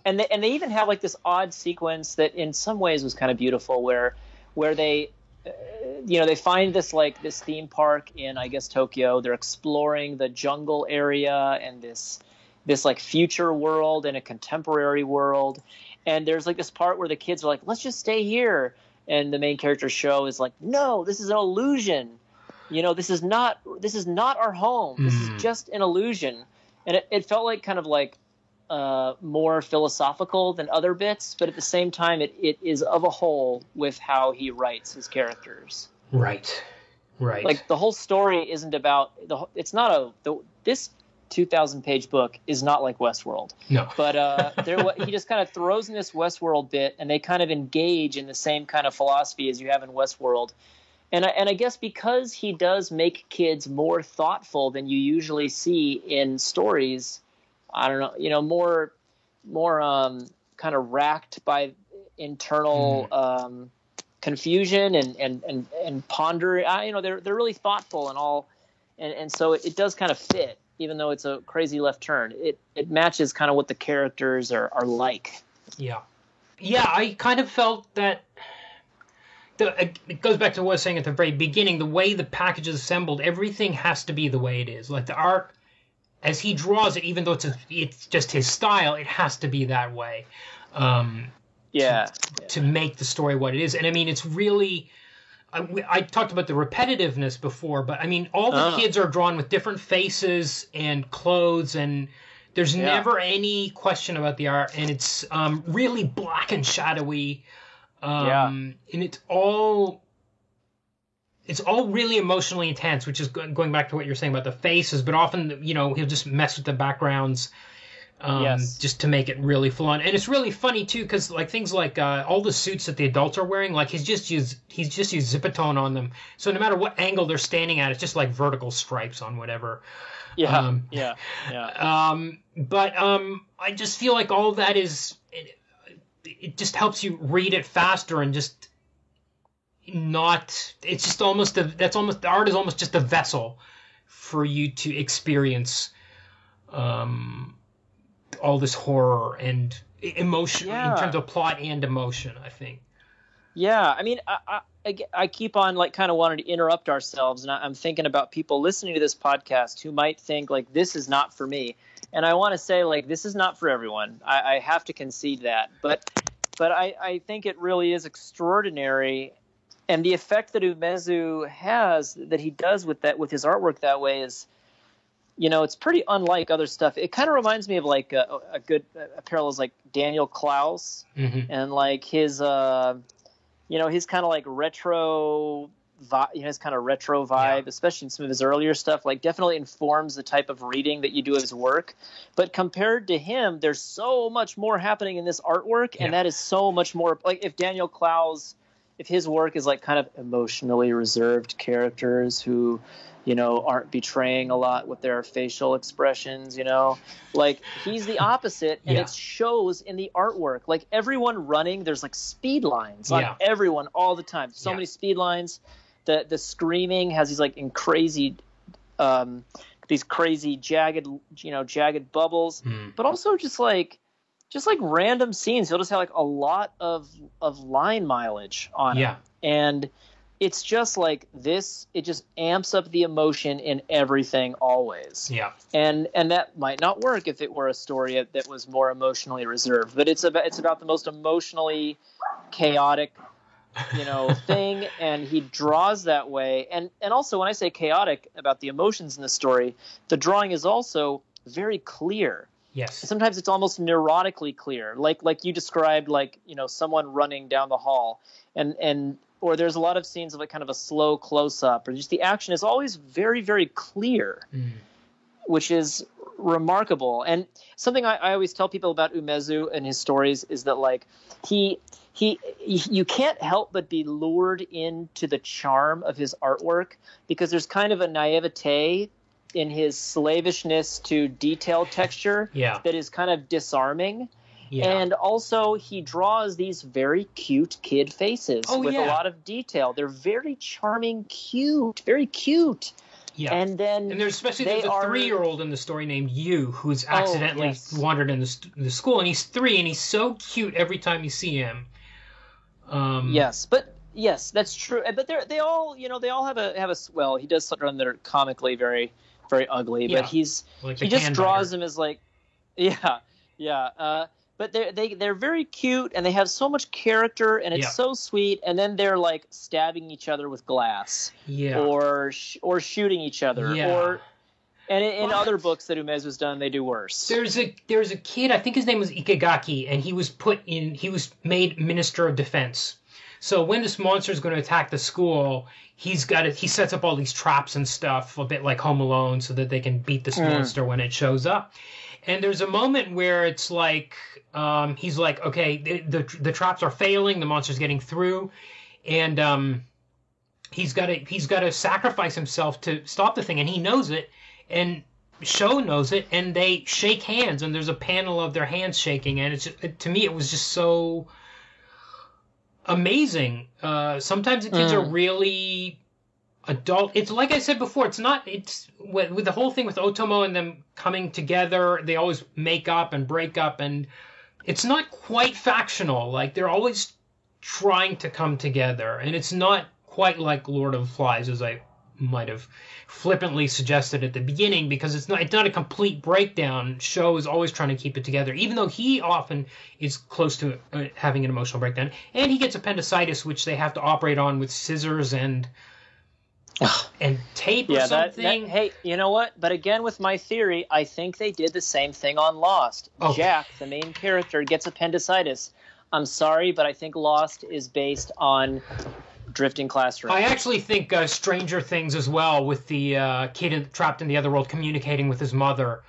C: And they even have like this odd sequence that in some ways was kind of beautiful, where they. They find this theme park in, I guess, Tokyo. They're exploring the jungle area and this like future world and a contemporary world. And there's like this part where the kids are like, let's just stay here. And the main character Sho is like, no, this is an illusion. This is not our home. This is just an illusion. And it felt like kind of like more philosophical than other bits, but at the same time, it is of a whole with how he writes his characters.
B: Right.
C: Like the whole story isn't about this 2,000-page book is not like Westworld.
B: No.
C: But he just kind of throws in this Westworld bit, and they kind of engage in the same kind of philosophy as you have in Westworld. And I guess because he does make kids more thoughtful than you usually see in stories, I don't know, more kind of racked by internal confusion and ponder. They're really thoughtful and all, and so it does kind of fit, even though it's a crazy left turn. It matches kind of what the characters are like.
B: Yeah, I kind of felt that. It goes back to what I was saying at the very beginning. The way the package is assembled, everything has to be the way it is. Like the art, as he draws it, even though it's just his style, it has to be that way. To make the story what it is. And I mean, it's really, I talked about the repetitiveness before, but I mean, all the kids are drawn with different faces and clothes, and there's never any question about the art, and it's really black and shadowy. And it's all really emotionally intense, which is going back to what you're saying about the faces, but often, he'll just mess with the backgrounds just to make it really full on. And it's really funny too, because like things like all the suits that the adults are wearing, like he's just used Zipatone on them, so no matter what angle they're standing at, it's just like vertical stripes on whatever. But I just feel like all of that is it just helps you read it faster, and just it's just almost the art is almost just a vessel for you to experience all this horror and emotion in terms of plot and emotion, I think.
C: Yeah, I mean, I keep on like kind of wanting to interrupt ourselves, and I'm thinking about people listening to this podcast who might think like this is not for me, and I want to say like this is not for everyone. I have to concede that, but I think it really is extraordinary, and the effect that Umezu has, that he does with his artwork that way, is, it's pretty unlike other stuff. It kind of reminds me of like a parallel is like Daniel Klaus, and like his his kind of like retro vibe, especially in some of his earlier stuff, like definitely informs the type of reading that you do of his work. But compared to him, there's so much more happening in this artwork, and that is so much more like if Daniel Klaus, if his work is like kind of emotionally reserved characters who, aren't betraying a lot with their facial expressions, like he's the opposite, and it shows in the artwork. Like everyone running, there's like speed lines on everyone all the time. So many speed lines. The screaming has these like these crazy jagged bubbles, but also just like random scenes. He'll just have like a lot of line mileage on it, and it's just like this. It just amps up the emotion in everything always. Yeah, and that might not work if it were a story that was more emotionally reserved. But it's about the most emotionally chaotic thing, and he draws that way. And also, when I say chaotic about the emotions in the story, the drawing is also very clear.
B: Yes.
C: Sometimes it's almost neurotically clear, like you described, someone running down the hall, or there's a lot of scenes of kind of a slow close up, or just the action is always very, very clear, which is remarkable. And something I always tell people about Umezu and his stories is that you can't help but be lured into the charm of his artwork, because there's kind of a naivete in his slavishness to detail texture that is kind of disarming. Yeah. And also he draws these very cute kid faces with a lot of detail. They're very charming, very cute.
B: Yeah.
C: And
B: there's a 3-year-old in the story named Yu, who's accidentally wandered into the school, and he's 3, and he's so cute every time you see him.
C: Yes, that's true. But they all have a well, he does something that are comically very, very ugly, but he just draws them as but they're very cute, and they have so much character, and it's so sweet. And then they're like stabbing each other with glass, or shooting each other, and in other books that Umezu's done, they do worse.
B: There's a kid, I think his name was Ikegaki, and he was made Minister of Defense. So when this monster is going to attack the school, he sets up all these traps and stuff, a bit like Home Alone, so that they can beat this monster when it shows up. And there's a moment where it's like, he's like, okay, the traps are failing, the monster's getting through, and he's got to sacrifice himself to stop the thing, and he knows it, and Sho knows it, and they shake hands, and there's a panel of their hands shaking, and to me it was just so amazing. Sometimes the kids are really adult. It's like I said before, it's with the whole thing with Otomo and them coming together, they always make up and break up, and it's not quite factional. Like, they're always trying to come together, and it's not quite like Lord of the Flies, as I might have flippantly suggested at the beginning, because it's not a complete breakdown. Sho is always trying to keep it together, even though he often is close to having an emotional breakdown, and he gets appendicitis, which they have to operate on with scissors and tape or something.
C: Hey, you know what? But again, with my theory, I think they did the same thing on Lost. Okay. Jack, the main character, gets appendicitis. I'm sorry, but I think Lost is based on Drifting Classroom.
B: I actually think Stranger Things as well, with the kid trapped in the other world communicating with his mother,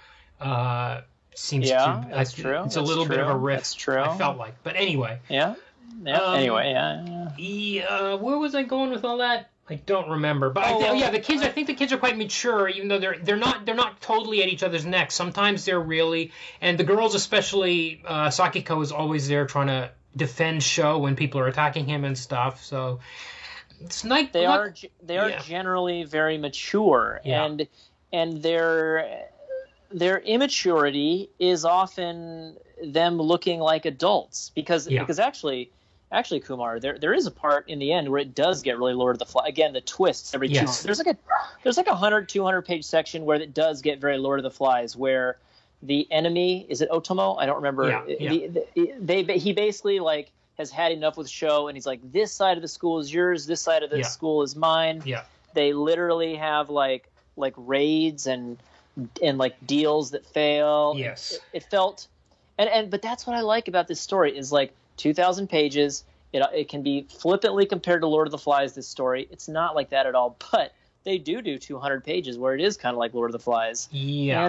B: seems to...
C: That's true.
B: It's a little bit of a riff.
C: That's true.
B: I felt like. But anyway.
C: Yeah.
B: Where was I going with all that? I don't remember, but the kids. I think the kids are quite mature, even though they're not totally at each other's necks. Sometimes they're really, and the girls especially. Sakiko is always there trying to defend Sho when people are attacking him and stuff. So it's like
C: they are generally very mature, and their immaturity is often them looking like adults because actually, Kumar, there is a part in the end where it does get really Lord of the Flies. Again, the twists every two. There's like a 100-200 page section where it does get very Lord of the Flies, where the enemy, is it Otomo? I don't remember. He basically like has had enough with Sho, and he's like, this side of the school is yours, this side of the school is mine. Yeah. They literally have like raids and like deals that fail.
B: Yes.
C: It felt, but that's what I like about this story is like 2,000 pages. It can be flippantly compared to Lord of the Flies, this story. It's not like that at all, but they do 200 pages where it is kind of like Lord of the Flies. Yeah.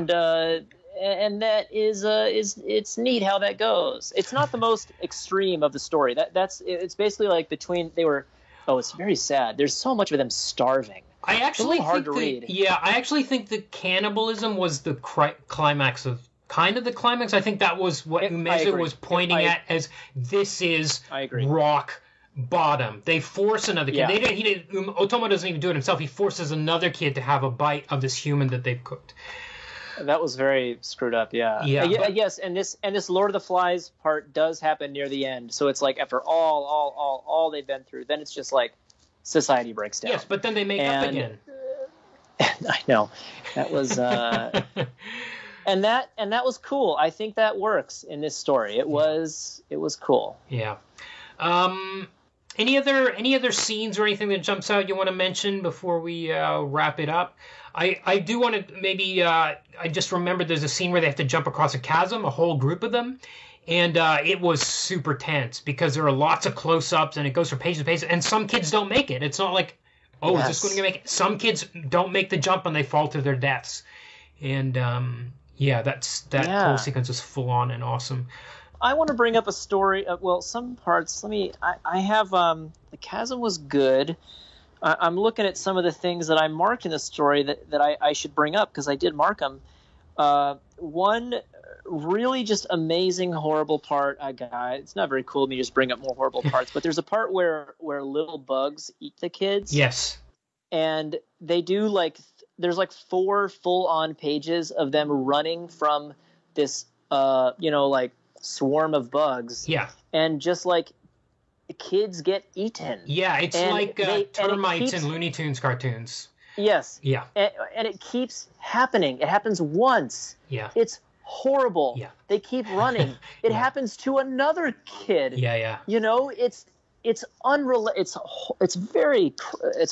C: And that is it's neat how that goes. It's not the most extreme of the story. It's basically like it's very sad. There's so much of them starving.
B: I actually
C: it's a little hard to read.
B: Yeah, I actually think the cannibalism was the climax of kind of the climax. I think that was what Umezu was pointing at as this is rock bottom. They force another kid. Yeah. Otomo doesn't even do it himself. He forces another kid to have a bite of this human that they've cooked.
C: That was very screwed up. Yeah. Yes, and this Lord of the Flies part does happen near the end. So it's like after all they've been through, then it's just like society breaks down.
B: Yes, but then they make up again.
C: I know. That was And that was cool. I think that works in this story. It was cool.
B: Yeah. Any other scenes or anything that jumps out you want to mention before we wrap it up? I do want to maybe I just remembered there's a scene where they have to jump across a chasm, a whole group of them, and it was super tense because there are lots of close-ups and it goes from page to page, and some kids don't make it. It's not like, oh, is this going to make it? Some kids don't make the jump and they fall to their deaths, and that whole sequence is full on and awesome.
C: I want to bring up a story. Some parts. I have the chasm was good. I'm looking at some of the things that I marked in the story that I should bring up because I did mark them. One really just amazing horrible part I got. It's not very cool of me to just bring up more horrible parts, but there's a part where little bugs eat the kids.
B: Yes.
C: And they do there's 4 full-on pages of them running from this swarm of bugs.
B: Yeah.
C: And just kids get eaten.
B: Yeah, it's termites in Looney Tunes cartoons.
C: Yes.
B: Yeah.
C: And it keeps happening. It happens once.
B: Yeah.
C: It's horrible.
B: Yeah.
C: They keep running. It happens to another kid.
B: Yeah.
C: It's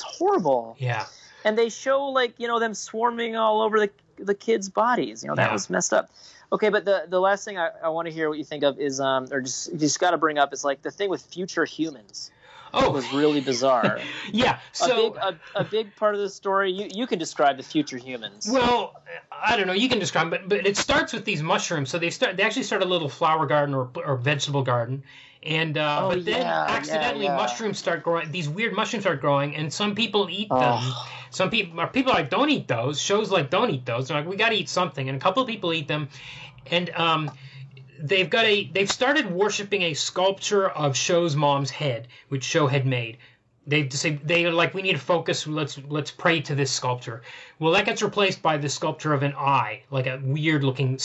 C: horrible.
B: Yeah.
C: And they show them swarming all over the kids' bodies. That was messed up. Okay, but the last thing I want to hear what you think of is you just got to bring up is the thing with future humans.
B: Oh,
C: it was really bizarre.
B: Yeah, so
C: a big part of the story. You can describe the future humans.
B: Well, I don't know. You can describe, but it starts with these mushrooms. So they actually start a little flower garden or vegetable garden, and but then accidentally mushrooms start growing. These weird mushrooms start growing, and some people eat them. Some people are like, don't eat those. Shows like, don't eat those. They're like, we got to eat something, and a couple of people eat them, and they've started worshiping a sculpture of Show's mom's head, which Show had made. They're like, we need to focus. Let's pray to this sculpture. Well, that gets replaced by the sculpture of an eye, like a weird looking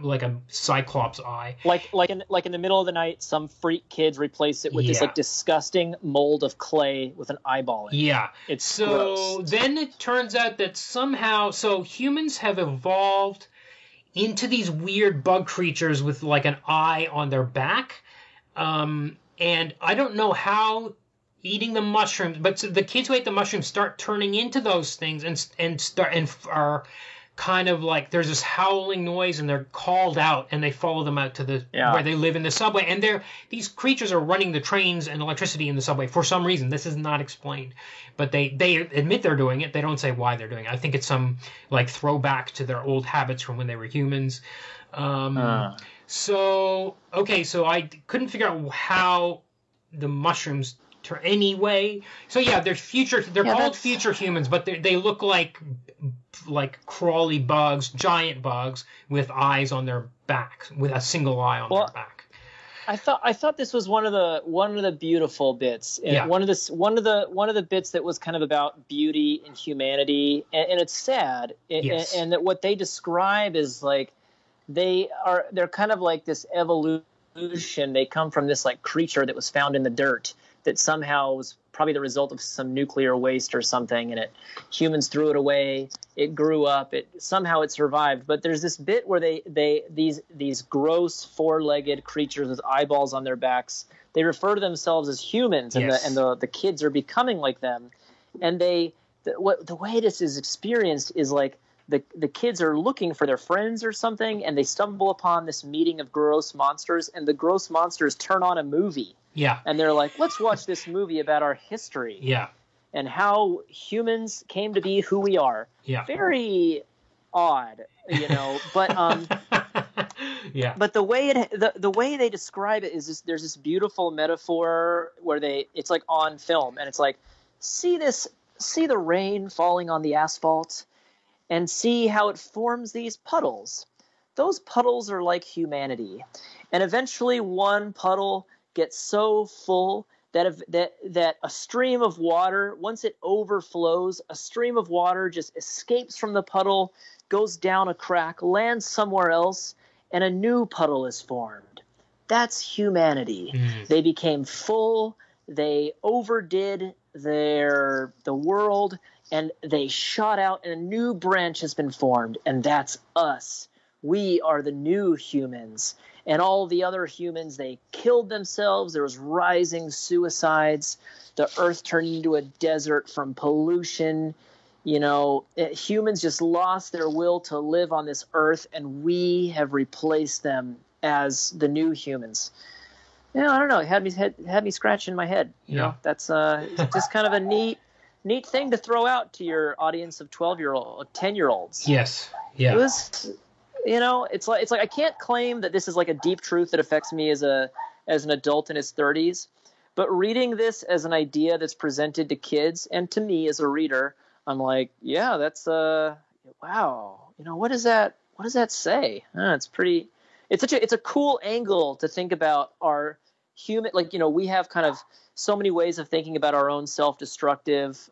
B: like a cyclops eye.
C: Like in the middle of the night, some freak kids replace it with this disgusting mold of clay with an eyeball in it.
B: Yeah,
C: it's
B: gross. Then it turns out that somehow, humans have evolved into these weird bug creatures with an eye on their back, and I don't know how eating the mushrooms, but the kids who ate the mushrooms start turning into those things and are kind of there's this howling noise and they're called out and they follow them out to where they live in the subway, and these creatures are running the trains and electricity in the subway for some reason. This is not explained, but they admit they're doing it. They don't say why they're doing it. I think it's some throwback to their old habits from when they were humans. So I couldn't figure out how the mushrooms anyway. So they're called future humans, but they look like crawly bugs, giant bugs with eyes on their back, with a single eye on their back.
C: I thought this was one of the beautiful bits. One of the bits that was kind of about beauty and humanity, and it's sad. And that what they describe is they're kind of like this evolution. They come from this creature that was found in the dirt that somehow was probably the result of some nuclear waste or something, and humans threw it away. It grew up. Somehow it survived. But there's this bit where these gross 4-legged creatures with eyeballs on their backs, they refer to themselves as humans, and the kids are becoming like them. And the way this is experienced is the kids are looking for their friends or something, and they stumble upon this meeting of gross monsters, and the gross monsters turn on a movie.
B: Yeah.
C: And they're like, let's watch this movie about our history.
B: Yeah.
C: And how humans came to be who we are.
B: Yeah.
C: Very odd, but
B: yeah.
C: But the way they describe it is there's this beautiful metaphor where it's on film, and it's see the rain falling on the asphalt and see how it forms these puddles. Those puddles are like humanity. And eventually one puddle gets so full that a stream of water, once it overflows, a stream of water just escapes from the puddle, goes down a crack, lands somewhere else, and a new puddle is formed. That's humanity. Mm-hmm. They became full, they overdid the world, and they shot out, and a new branch has been formed, and that's us. we are the new humans. And all the other humans, they killed themselves. There was rising suicides. The earth turned into a desert from pollution. Humans just lost their will to live on this earth, and we have replaced them as the new humans. I don't know. It had me scratching my head. That's just kind of a neat thing to throw out to your audience of 10-year-olds.
B: Yes. Yeah.
C: It was, it's like I can't claim that this is like a deep truth that affects me as an adult in his 30s, but reading this as an idea that's presented to kids and to me as a reader, I'm like, yeah, that's wow. What does that say? It's a cool angle to think about our human, we have kind of so many ways of thinking about our own self-destructive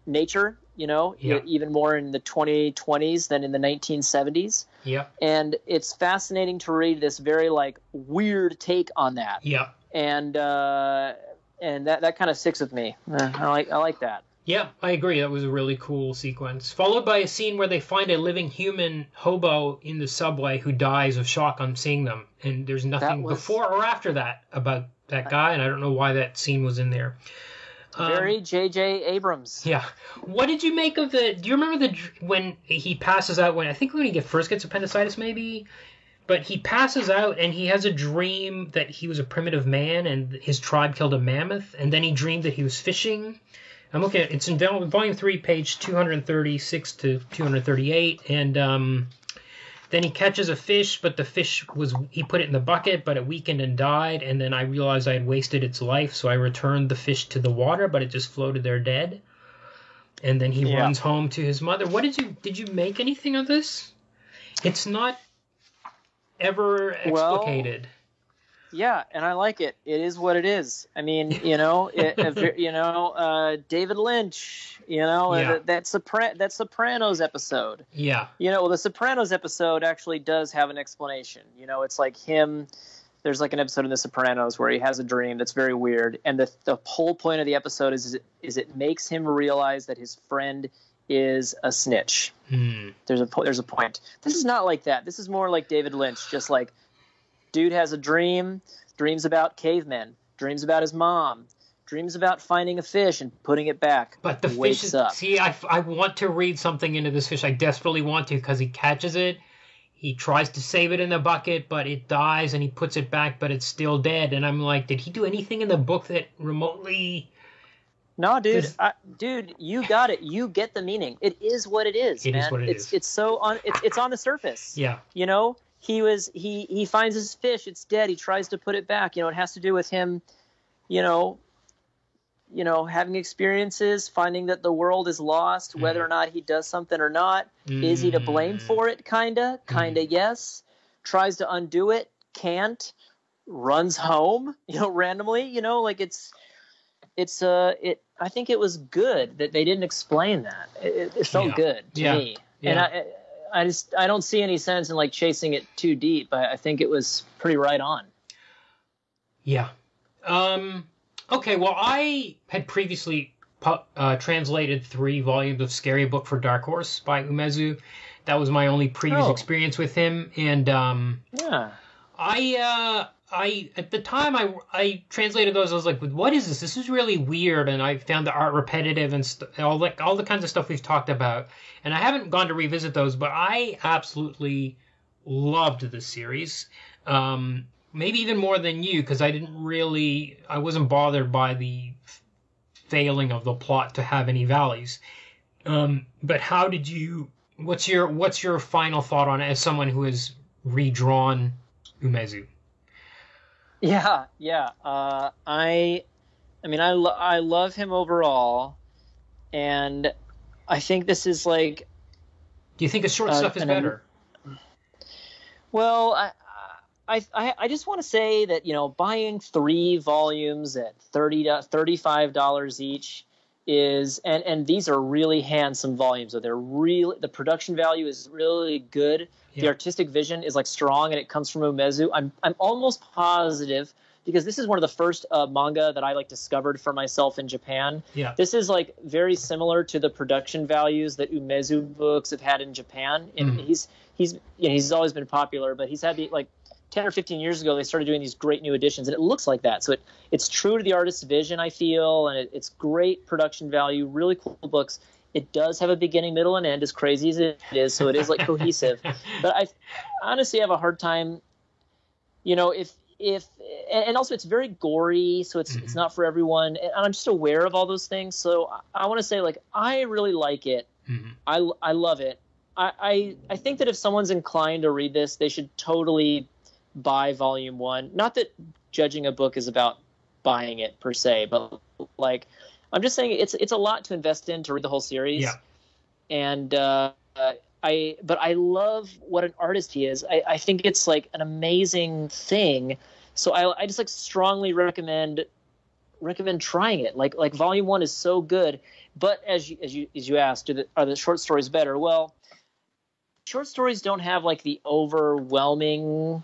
C: nature, even more in the 2020s than in the 1970s.
B: Yeah.
C: And it's fascinating to read this very weird take on that.
B: Yeah.
C: And that kind of sticks with me. I like that.
B: Yeah, I agree. That was a really cool sequence. Followed by a scene where they find a living human hobo in the subway who dies of shock on seeing them. And there's nothing before or after that about that guy, and I don't know why that scene was in there.
C: Very J.J. Abrams.
B: Yeah. What did you make of do you remember when he passes out, when he first gets appendicitis maybe? But he passes out and he has a dream that he was a primitive man and his tribe killed a mammoth, and then he dreamed that he was fishing. I'm looking at it's in volume 3, page 236 to 238, and then he catches a fish, but the fish he put it in the bucket, but it weakened and died, and then I realized I had wasted its life, so I returned the fish to the water, but it just floated there dead. And then he runs home to his mother. What did you make anything of this? It's not ever explicated.
C: Well, yeah, and I like it. It is what it is. I mean, David Lynch, that Sopranos episode.
B: Yeah.
C: The Sopranos episode actually does have an explanation. It's like him. There's like an episode in The Sopranos where he has a dream that's very weird, and the whole point of the episode is it makes him realize that his friend is a snitch. There's a point. This is not like that. This is more like David Lynch, just like. Dude has a dreams about cavemen, dreams about his mom, dreams about finding a fish and putting it back.
B: But the fish is up. See, I want to read something into this fish. I desperately want to, because he catches it. He tries to save it in the bucket, but it dies, and he puts it back, but it's still dead. And I'm like, did he do anything in the book that remotely...
C: No, dude. Dude, you got it. You get the meaning. It is what it is, man.
B: It is what it is.
C: It's on the surface.
B: Yeah.
C: He finds his fish, it's dead, he tries to put it back. It has to do with him, having experiences, finding that the world is lost, whether or not he does something or not. Is he to blame for it? Kinda, yes. Tries to undo it, can't. Runs home, randomly. I think it was good that they didn't explain that. It felt good to me. Yeah. And I don't see any sense in chasing it too deep. I think it was pretty right on.
B: Yeah. Okay. Well, I had previously translated 3 volumes of Scary Book for Dark Horse by Umezu. That was my only previous experience with him, and I at the time I translated those. I was like, "What is this? This is really weird." And I found the art repetitive and all the kinds of stuff we've talked about. And I haven't gone to revisit those, but I absolutely loved this series. Maybe even more than you, because I wasn't bothered by the failing of the plot to have any valleys. But how did you? What's your final thought on it as someone who has redrawn Umezu?
C: Yeah. I love him overall, and I think this is like.
B: Do you think his short stuff is better?
C: Well, I just want to say that buying 3 volumes at $35 each is and these are really handsome volumes. So the production value is really good. Yeah. The artistic vision is strong, and it comes from Umezu. I'm almost positive because this is one of the first manga that I like discovered for myself in Japan.
B: Yeah.
C: This is like very similar to the production values that Umezu books have had in Japan. And he's always been popular, but he's had the, like 10 or 15 years ago, they started doing these great new editions, and it looks like that. So it's true to the artist's vision, I feel, and it's great production value, really cool books. It does have a beginning, middle, and end, as crazy as it is, so it is like cohesive. But I honestly have a hard time, you know, and also it's very gory, so it's not for everyone, and I'm just aware of all those things. So I want to say, like, I really like it. I love it. I think that if someone's inclined to read this, they should totally buy volume 1. Not that judging a book is about buying it per se, but like, I'm just saying it's a lot to invest in to read the whole series.
B: Yeah.
C: And I love what an artist he is. I think it's like an amazing thing. So I just like strongly recommend trying it. Like volume 1 is so good. But as you asked, are the short stories better? Well, short stories don't have like the overwhelmingness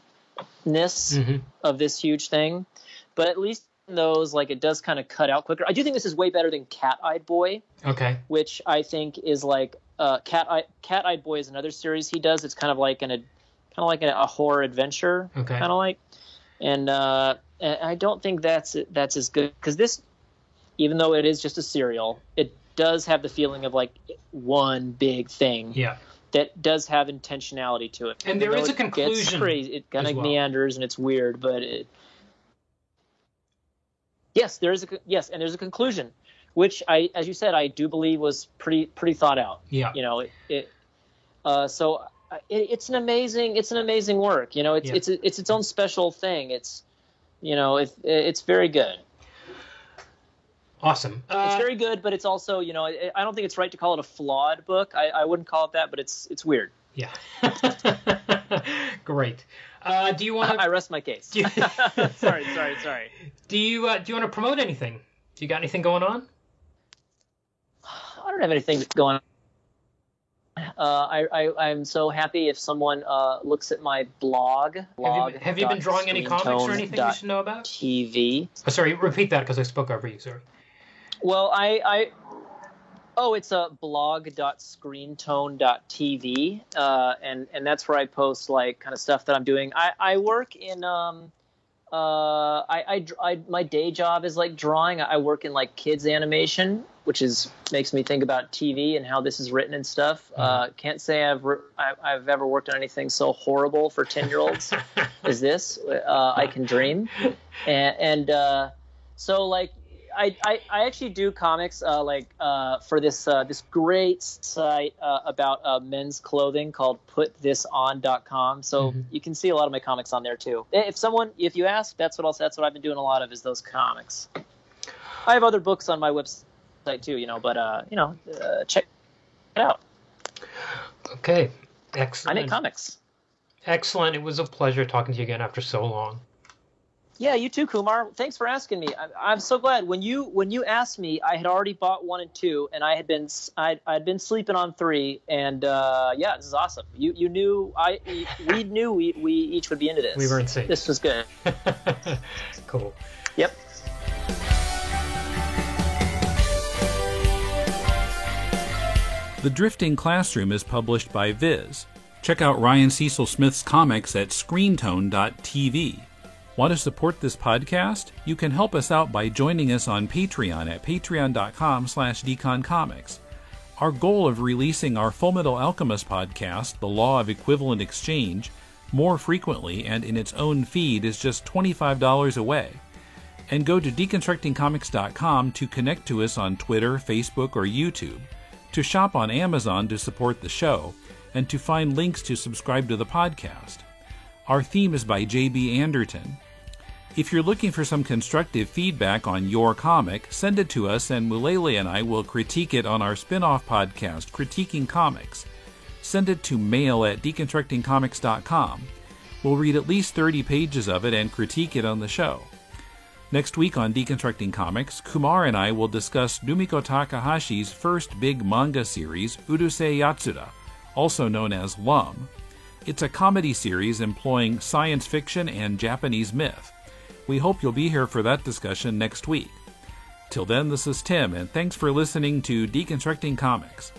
C: of this huge thing, but at least in those, like, it does kind of cut out quicker. I do think this is way better than Cat-Eyed Boy.
B: Okay.
C: Which I think is like Cat-Eyed Boy is another series he does. It's kind of like a horror adventure.
B: Okay.
C: Kind of like, and I don't think that's as good, because this, even though it is just a serial, it does have the feeling of like one big thing.
B: Yeah.
C: That does have intentionality to it.
B: And there is a conclusion.
C: It's crazy. It kind of meanders and it's weird, but there's a conclusion, which as you said, I do believe was pretty thought out.
B: Yeah.
C: You know, so it's an amazing work. You know, it's its own special thing. It's, you know, it's very good.
B: Awesome.
C: It's very good, but it's also, you know, I don't think it's right to call it a flawed book. I wouldn't call it that, but it's weird.
B: Yeah. Great. Do you want to?
C: I rest my case. Sorry.
B: Do you want to promote anything? Do you got anything going on?
C: I don't have anything going on. I'm so happy if someone looks at my blog.
B: Have you been drawing any comics or anything you should know about?
C: TV.
B: Oh, sorry, repeat that because I spoke over you. Sorry.
C: Well, it's a blog.screentone.tv, and that's where I post like kind of stuff that I'm doing. I work in my day job is like drawing. I work in like kids animation, which makes me think about TV and how this is written and stuff. Can't say I've ever worked on anything so horrible for 10-year-olds as this. I can dream, and so like. I actually do comics for this great site about men's clothing called PutThisOn.com. So you can see a lot of my comics on there too. If you ask, that's what I've been doing a lot of, is those comics. I have other books on my website too, you know, but check it out.
B: Okay, excellent.
C: I make comics.
B: Excellent. It was a pleasure talking to you again after so long.
C: Yeah, you too, Kumar. Thanks for asking me. I'm so glad. When you asked me, I had already bought 1 and 2, and I'd been sleeping on 3. And this is awesome. You knew we knew we each would be into this.
B: We were in sync.
C: This was good.
B: Cool.
C: Yep.
A: The Drifting Classroom is published by Viz. Check out Ryan Cecil Smith's comics at screentone.tv. Want to support this podcast? You can help us out by joining us on Patreon at patreon.com/deconcomics. Our goal of releasing our Fullmetal Alchemist podcast, The Law of Equivalent Exchange, more frequently and in its own feed is just $25 away. And go to deconstructingcomics.com to connect to us on Twitter, Facebook, or YouTube, to shop on Amazon to support the show, and to find links to subscribe to the podcast. Our theme is by J.B. Anderton. If you're looking for some constructive feedback on your comic, send it to us and Mulele and I will critique it on our spin-off podcast, Critiquing Comics. Send it to mail@deconstructingcomics.com. We'll read at least 30 pages of it and critique it on the show. Next week on Deconstructing Comics, Kumar and I will discuss Rumiko Takahashi's first big manga series, Urusei Yatsura, also known as LUM. It's a comedy series employing science fiction and Japanese myth. We hope you'll be here for that discussion next week. Till then, this is Tim, and thanks for listening to Deconstructing Comics.